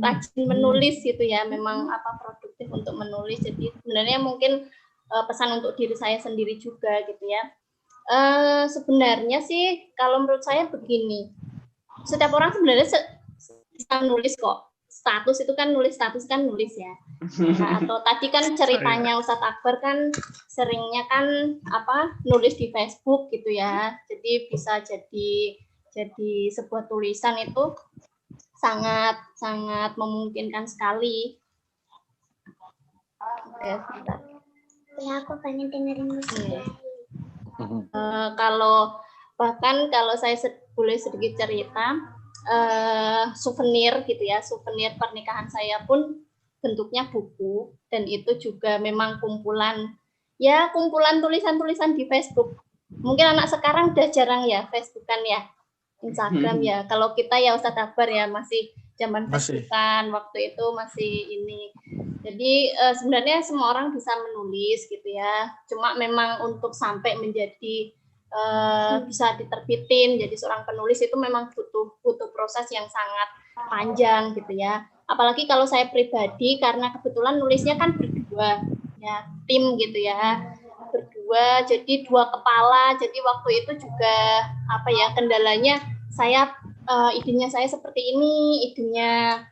rajin menulis gitu ya, memang produktif untuk menulis. Jadi sebenarnya mungkin pesan untuk diri saya sendiri juga gitu ya. Sebenarnya sih kalau menurut saya begini, setiap orang sebenarnya bisa nulis kok. Status itu kan nulis, status kan nulis ya. Nah, atau tadi kan ceritanya Ustadz Akbar kan seringnya kan nulis di Facebook gitu ya. Jadi bisa jadi sebuah tulisan itu sangat memungkinkan sekali. Oke, sebentar. Ya, aku pengen dengerin musik. Kalau saya boleh sedikit cerita, souvenir gitu ya, souvenir pernikahan saya pun bentuknya buku, dan itu juga memang kumpulan tulisan-tulisan di Facebook. Mungkin anak sekarang udah jarang ya Facebookan ya, Instagram ya. Kalau kita ya Ustadz Akbar ya masih zaman Facebookan, waktu itu masih ini. Jadi sebenarnya semua orang bisa menulis gitu ya. Cuma memang untuk sampai menjadi bisa diterbitin jadi seorang penulis itu memang butuh proses yang sangat panjang gitu ya. Apalagi kalau saya pribadi karena kebetulan nulisnya kan berdua ya, tim gitu ya. Berdua jadi 2 kepala. Jadi waktu itu juga kendalanya saya idenya saya seperti ini, idenya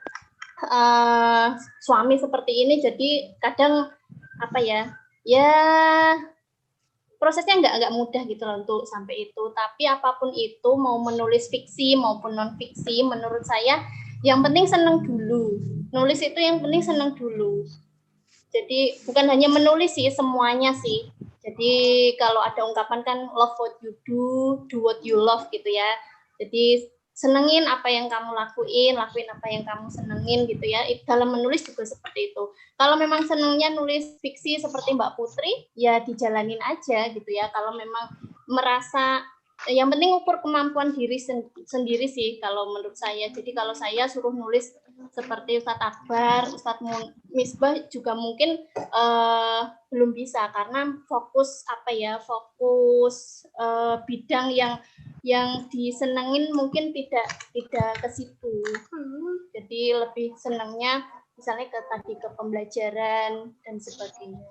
suami seperti ini, jadi kadang prosesnya nggak mudah gitu loh untuk sampai itu. Tapi apapun itu, mau menulis fiksi maupun non fiksi, menurut saya yang penting seneng dulu. Nulis itu yang penting seneng dulu. Jadi bukan hanya menulis sih, semuanya sih. Jadi kalau ada ungkapan kan love what you do what you love gitu ya. Jadi senengin apa yang kamu lakuin apa yang kamu senengin gitu ya. Dalam menulis juga seperti itu. Kalau memang senengnya nulis fiksi seperti Mbak Putri, ya dijalanin aja gitu ya. Kalau memang merasa, yang penting ukur kemampuan diri sendiri sih kalau menurut saya. Jadi kalau saya suruh nulis seperti Ustadz Akbar, Ustadz Misbah juga mungkin belum bisa karena fokus bidang yang disenengin mungkin tidak ke situ. Jadi lebih senangnya misalnya ke pembelajaran dan sebagainya.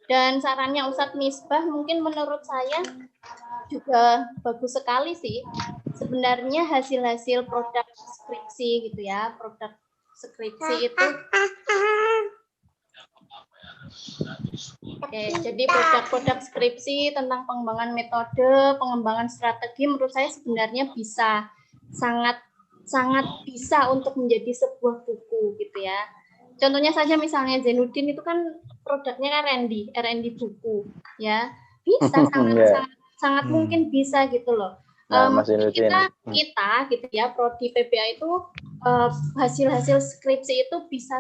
Dan sarannya Ustadz Misbah mungkin menurut saya juga bagus sekali sih. Sebenarnya hasil-hasil produk skripsi gitu ya, produk skripsi itu. Oke, jadi produk-produk skripsi tentang pengembangan metode, pengembangan strategi menurut saya sebenarnya bisa sangat bisa untuk menjadi sebuah buku gitu ya. Contohnya saja misalnya Zainuddin itu kan produknya kan R&D buku ya. Bisa sangat mungkin bisa gitu loh. Kita gitu ya, prodi PBA itu hasil skripsi itu bisa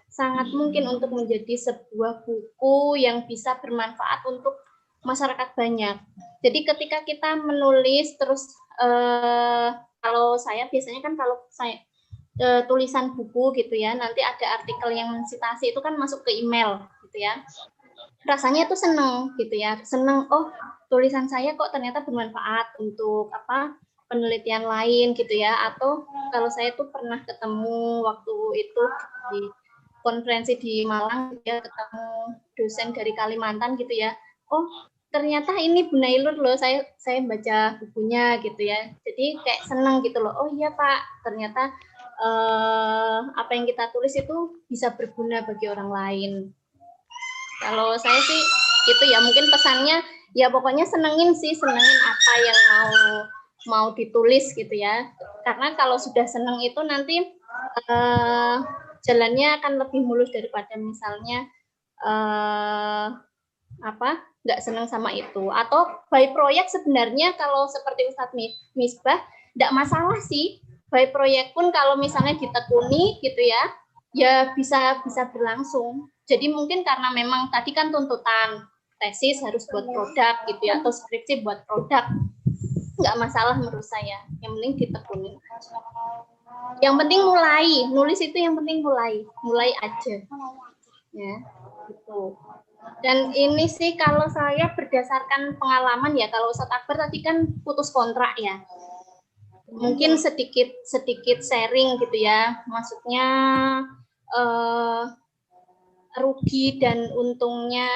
sangat mungkin untuk menjadi sebuah buku yang bisa bermanfaat untuk masyarakat banyak. Jadi ketika kita menulis terus kalau saya biasanya kan kalau saya tulisan buku gitu ya, nanti ada artikel yang mensitasi itu kan masuk ke email gitu ya. Rasanya tuh seneng gitu ya, oh tulisan saya kok ternyata bermanfaat untuk penelitian lain gitu ya. Atau kalau saya tuh pernah ketemu waktu itu di konferensi di Malang ya, ketemu dosen dari Kalimantan gitu ya. Oh ternyata ini Bu Nailur loh, saya baca bukunya gitu ya. Jadi kayak seneng gitu loh. Oh iya Pak, ternyata apa yang kita tulis itu bisa berguna bagi orang lain. Kalau saya sih gitu ya, mungkin pesannya ya pokoknya senengin apa yang mau ditulis gitu ya. Karena kalau sudah seneng itu nanti jalannya akan lebih mulus daripada misalnya nggak seneng sama itu. Atau by proyek sebenarnya kalau seperti Ustadz Misbah nggak masalah sih. by proyek pun kalau misalnya ditekuni gitu ya, ya bisa berlangsung. Jadi mungkin karena memang tadi kan tuntutan tesis harus buat produk gitu ya, atau skripsi buat produk, nggak masalah menurut saya. Yang penting ditekunin. Yang penting mulai, nulis itu yang penting mulai aja. Ya, gitu. Dan ini sih kalau saya berdasarkan pengalaman ya, kalau Ustadz Akbar tadi kan putus kontrak ya. Mungkin sedikit sharing gitu ya. Maksudnya rugi dan untungnya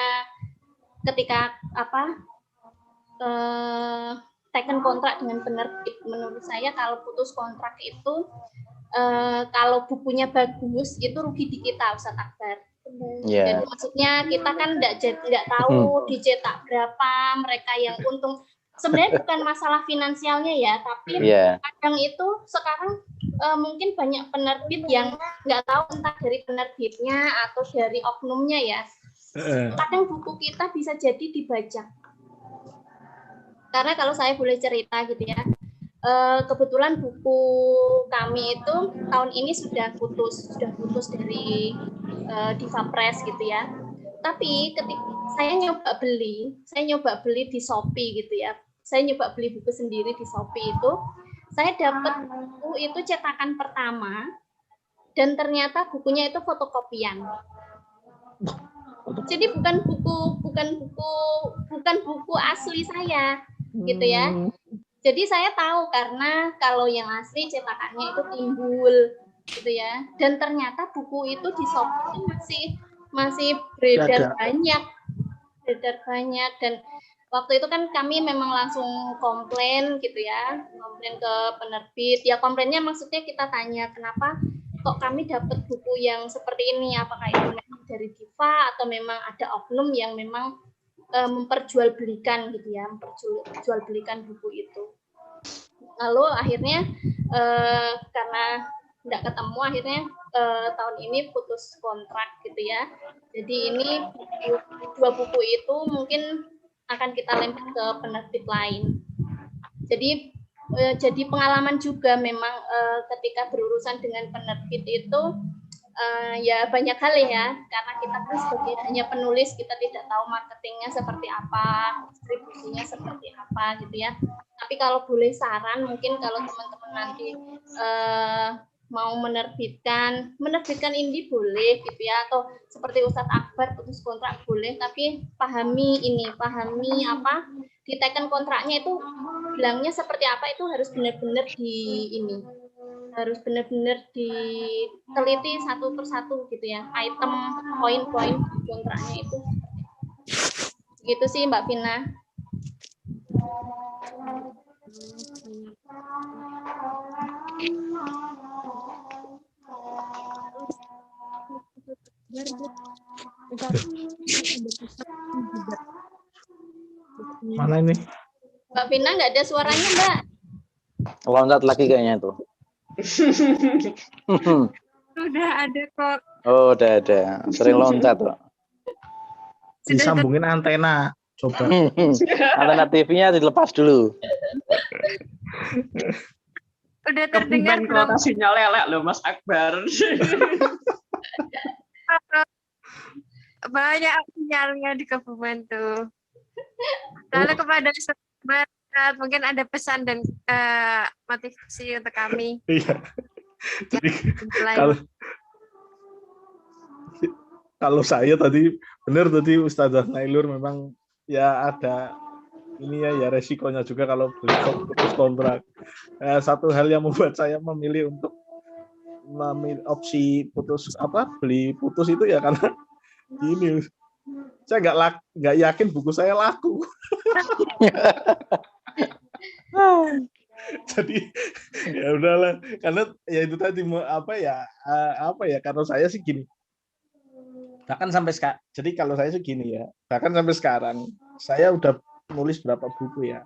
ketika taken kontrak dengan penerbit. Menurut saya kalau putus kontrak itu kalau bukunya bagus itu rugi di kita, Ustadz Akbar. Yeah. Jadi maksudnya kita kan nggak tahu dicetak berapa, mereka yang untung. Sebenarnya bukan masalah finansialnya ya, tapi kadang itu sekarang mungkin banyak penerbit yang nggak tahu entah dari penerbitnya atau dari oknumnya ya. Kadang buku kita bisa jadi dibajak. Karena kalau saya boleh cerita gitu ya, kebetulan buku kami itu tahun ini sudah putus dari Diva Press gitu ya. Tapi ketika saya nyoba beli di Shopee gitu ya. Saya nyoba beli buku sendiri di Shopee itu, saya dapat buku itu cetakan pertama dan ternyata bukunya itu fotokopian. Jadi bukan buku asli saya gitu ya. Jadi saya tahu karena kalau yang asli cetakannya itu timbul gitu ya. Dan ternyata buku itu di Shopee masih beredar banyak dan waktu itu kan kami memang langsung komplain gitu ya, komplain ke penerbit. Ya komplainnya maksudnya kita tanya kenapa kok kami dapat buku yang seperti ini, apakah itu memang dari Diva atau memang ada oknum yang memang memperjualbelikan gitu ya, memperjualbelikan buku itu. Lalu akhirnya karena tidak ketemu, akhirnya tahun ini putus kontrak gitu ya. Jadi ini dua buku itu mungkin akan kita lempar ke penerbit lain. Jadi pengalaman juga memang ketika berurusan dengan penerbit itu ya banyak hal ya, karena kita kan sebagai hanya penulis, kita tidak tahu marketingnya seperti apa, distribusinya seperti apa gitu ya. Tapi kalau boleh saran, mungkin kalau teman-teman nanti mau menerbitkan indie boleh gitu ya, atau seperti Ustadz Akbar putus kontrak boleh, tapi pahami apa di teken kontraknya itu bilangnya seperti apa, itu harus benar-benar harus benar-benar diteliti satu persatu gitu ya, item poin-poin kontraknya itu. Gitu sih Mbak Vina. Mana ini? Mbak Vina nggak ada suaranya, Mbak. Loncat lagi kayaknya itu. Udah ada kok. Oh, udah ada. Sering loncat kok. Disambungin antena. Coba. Antena TV-nya dilepas dulu. Udah terdengar belum? Kota sinyal lelek loh Mas Akbar. Banyak sinyalnya di Kebumen tuh. Lalu kepada sobat, mungkin ada pesan dan motivasi untuk kami. Iya. Jadi kalau saya tadi benar tadi Ustazah Nailur memang ya ada ini ya resikonya juga kalau putus kontrak. Satu hal yang membuat saya memilih untuk opsi beli putus itu ya karena gini, saya nggak yakin buku saya laku. Jadi ya udahlah, karena ya itu tadi karena saya sih gini. Bahkan sampai sekarang, jadi kalau saya sih gini ya, bahkan sampai sekarang saya udah nulis berapa buku ya.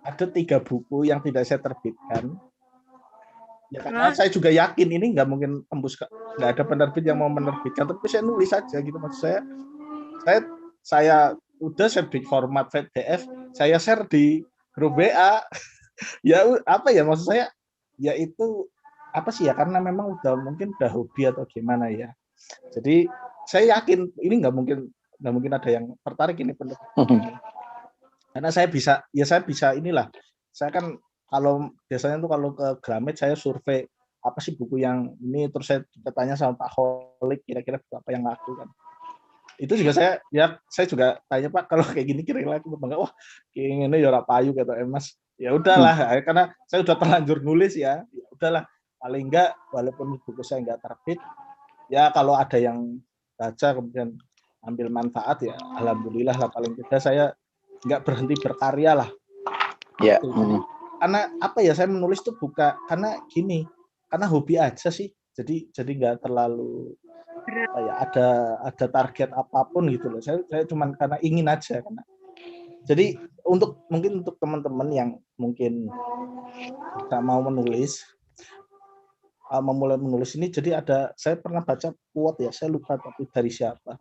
Ada 3 buku yang tidak saya terbitkan. Ya karena saya juga yakin ini nggak mungkin tembus, nggak ada penerbit yang mau menerbitkan, tapi saya nulis aja gitu. Maksud saya udah share di format PDF, saya share di grup WA. Ya apa ya, maksud saya ya itu apa sih ya, karena memang mungkin udah hobi atau gimana ya. Jadi saya yakin ini nggak mungkin ada yang tertarik ini karena saya bisa inilah, saya kan kalau biasanya tuh kalau ke Gramet saya survei apa sih buku yang ini, terus saya tanya sama Pak Holik kira-kira buku apa yang laku kan. Itu juga saya juga tanya, Pak, kalau kayak gini kira-kira laku enggak? Wah, kayak ngene ya ora payu kata Mas. Ya udahlah, karena saya udah terlanjur nulis ya udahlah, paling enggak walaupun buku saya enggak terbit, ya kalau ada yang baca kemudian ambil manfaat ya alhamdulillah lah, paling tidak saya nggak berhenti berkarya lah. Ya. Karena apa ya, saya menulis tuh bukan karena gini, karena hobi aja sih. Jadi nggak terlalu kayak ada target apapun gitu loh. Saya cuman karena ingin aja karena. Jadi mungkin untuk teman-teman yang mungkin nggak mau menulis, memulai menulis ini, jadi saya pernah baca quote ya, saya lupa tapi dari siapa.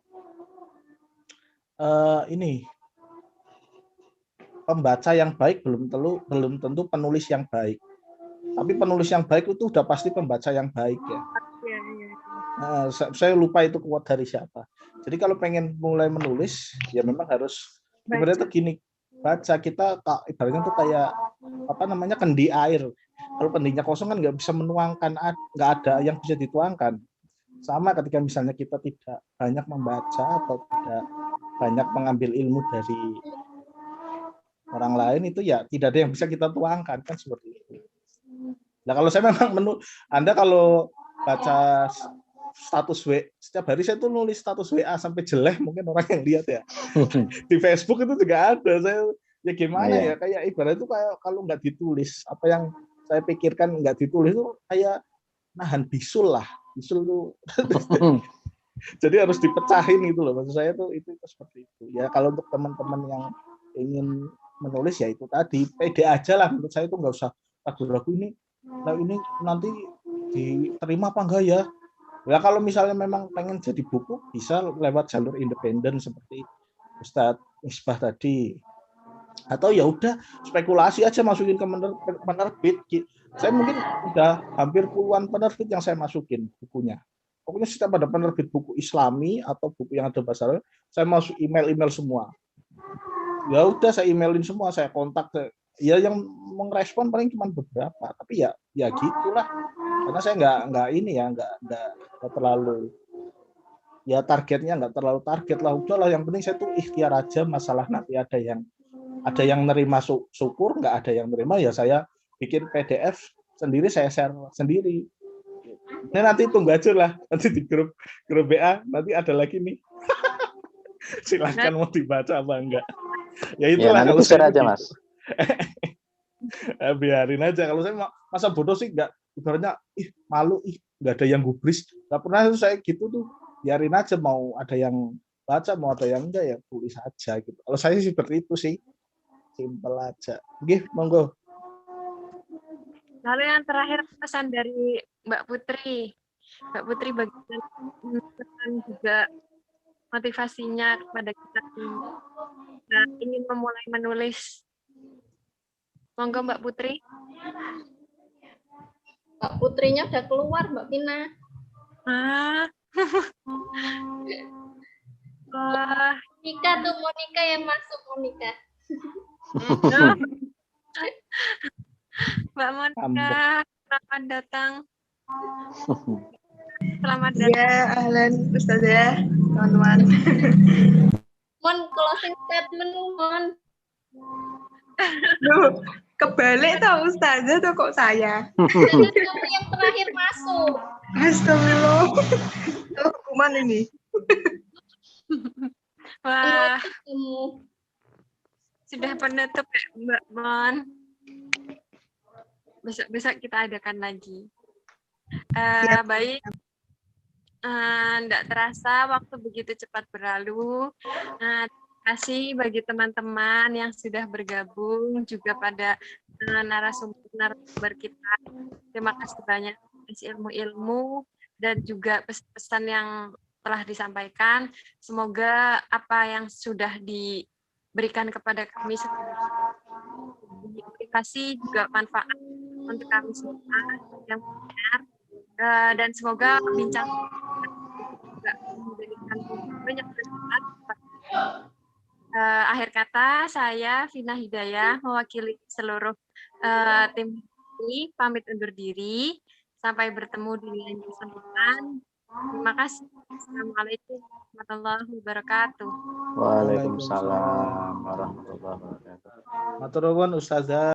Ini pembaca yang baik belum tentu penulis yang baik. Tapi penulis yang baik itu udah pasti pembaca yang baik ya. Saya lupa itu quote dari siapa. Jadi kalau pengen mulai menulis ya memang harus ibaratnya tuh gini, baca kita ibaratnya tuh kayak apa namanya, kendi air. Kalau kendinya kosong kan nggak bisa menuangkan, nggak ada yang bisa dituangkan. Sama ketika misalnya kita tidak banyak membaca atau tidak banyak mengambil ilmu dari orang lain, itu ya tidak ada yang bisa kita tuangkan kan, seperti itu. Nah kalau saya memang Anda kalau baca status setiap hari saya tuh nulis status WA sampai jelek, mungkin orang yang lihat ya. Di Facebook itu juga ada. Saya ya gimana ya, kayak ibarat itu kayak kalau nggak ditulis, apa yang saya pikirkan nggak ditulis itu kayak nahan bisul lah. Bisul tuh jadi harus dipecahin gitu loh. Maksud saya tuh itu seperti itu. Ya kalau untuk teman-teman yang ingin menulis ya itu tadi, pede aja lah. Menurut saya itu nggak usah ragu-ragu ini nanti diterima apa enggak ya. Ya kalau misalnya memang pengen jadi buku, bisa lewat jalur independen seperti Ustadz Misbah tadi. Atau ya udah spekulasi aja, masukin ke penerbit. Saya mungkin udah hampir puluhan penerbit yang saya masukin bukunya. Pokoknya setiap ada penerbit buku Islami atau buku yang ada bahasa Arab, saya masuk email semua. Ya udah saya emailin semua, saya kontak ya yang merespon paling cuma beberapa, tapi ya gitulah. Karena saya nggak terlalu ya targetnya nggak terlalu target lah, udahlah yang penting saya tuh ikhtiar aja. Masalah nanti ada yang nerima syukur, nggak ada yang nerima ya saya bikin PDF sendiri, saya share sendiri. Ini nanti tunggu aja lah, nanti di grup BA nanti ada lagi nih. Silahkan mau dibaca apa enggak. Ya itulah ya, kalau saya aja gitu. Mas. Biarin aja. Kalau saya masa bodoh sih enggak, ibaratnya malu, enggak ada yang gubris. Enggak pernah itu saya gitu tuh. Biarin aja, mau ada yang baca mau ada yang enggak ya tulis aja gitu. Kalau saya sih seperti itu sih. Simpel aja. Nggih, monggo. Lalu yang terakhir pesan dari Mbak Putri. Mbak Putri bagaimana juga motivasinya kepada kita yang ingin memulai menulis. Monggo Mbak Putri. Mbak Putrinya udah keluar, Mbak Pina. Wah. Monika yang masuk, Monika. Mbak Monika, selamat datang. Selamat datang. Ya, ahlan Ustazah, teman-teman. Mon, closing statement, Mon. Loh, kebalik tau Ustazah tuh kok saya. Jadi kamu yang terakhir masuk. Astagfirullah. Itu hukuman ini. Wah. Sudah penutup ya, Mbak Mon. Besok kita adakan lagi. Baik. Tidak terasa waktu begitu cepat berlalu. Terima kasih bagi teman-teman yang sudah bergabung, juga pada narasumber kita. Terima kasih banyak atas ilmu-ilmu dan juga pesan-pesan yang telah disampaikan. Semoga apa yang sudah diberikan kepada kami motivasi juga manfaat untuk kami semua yang benar, dan semoga bincang juga memberikan banyak manfaat. Akhir kata, saya Vina Hidayah mewakili seluruh tim ini pamit undur diri. Sampai bertemu di lain kesempatan. Terima kasih. Assalamualaikum warahmatullahi wabarakatuh. Waalaikumsalam warahmatullahi wabarakatuh. Matur nuwun Ustazah.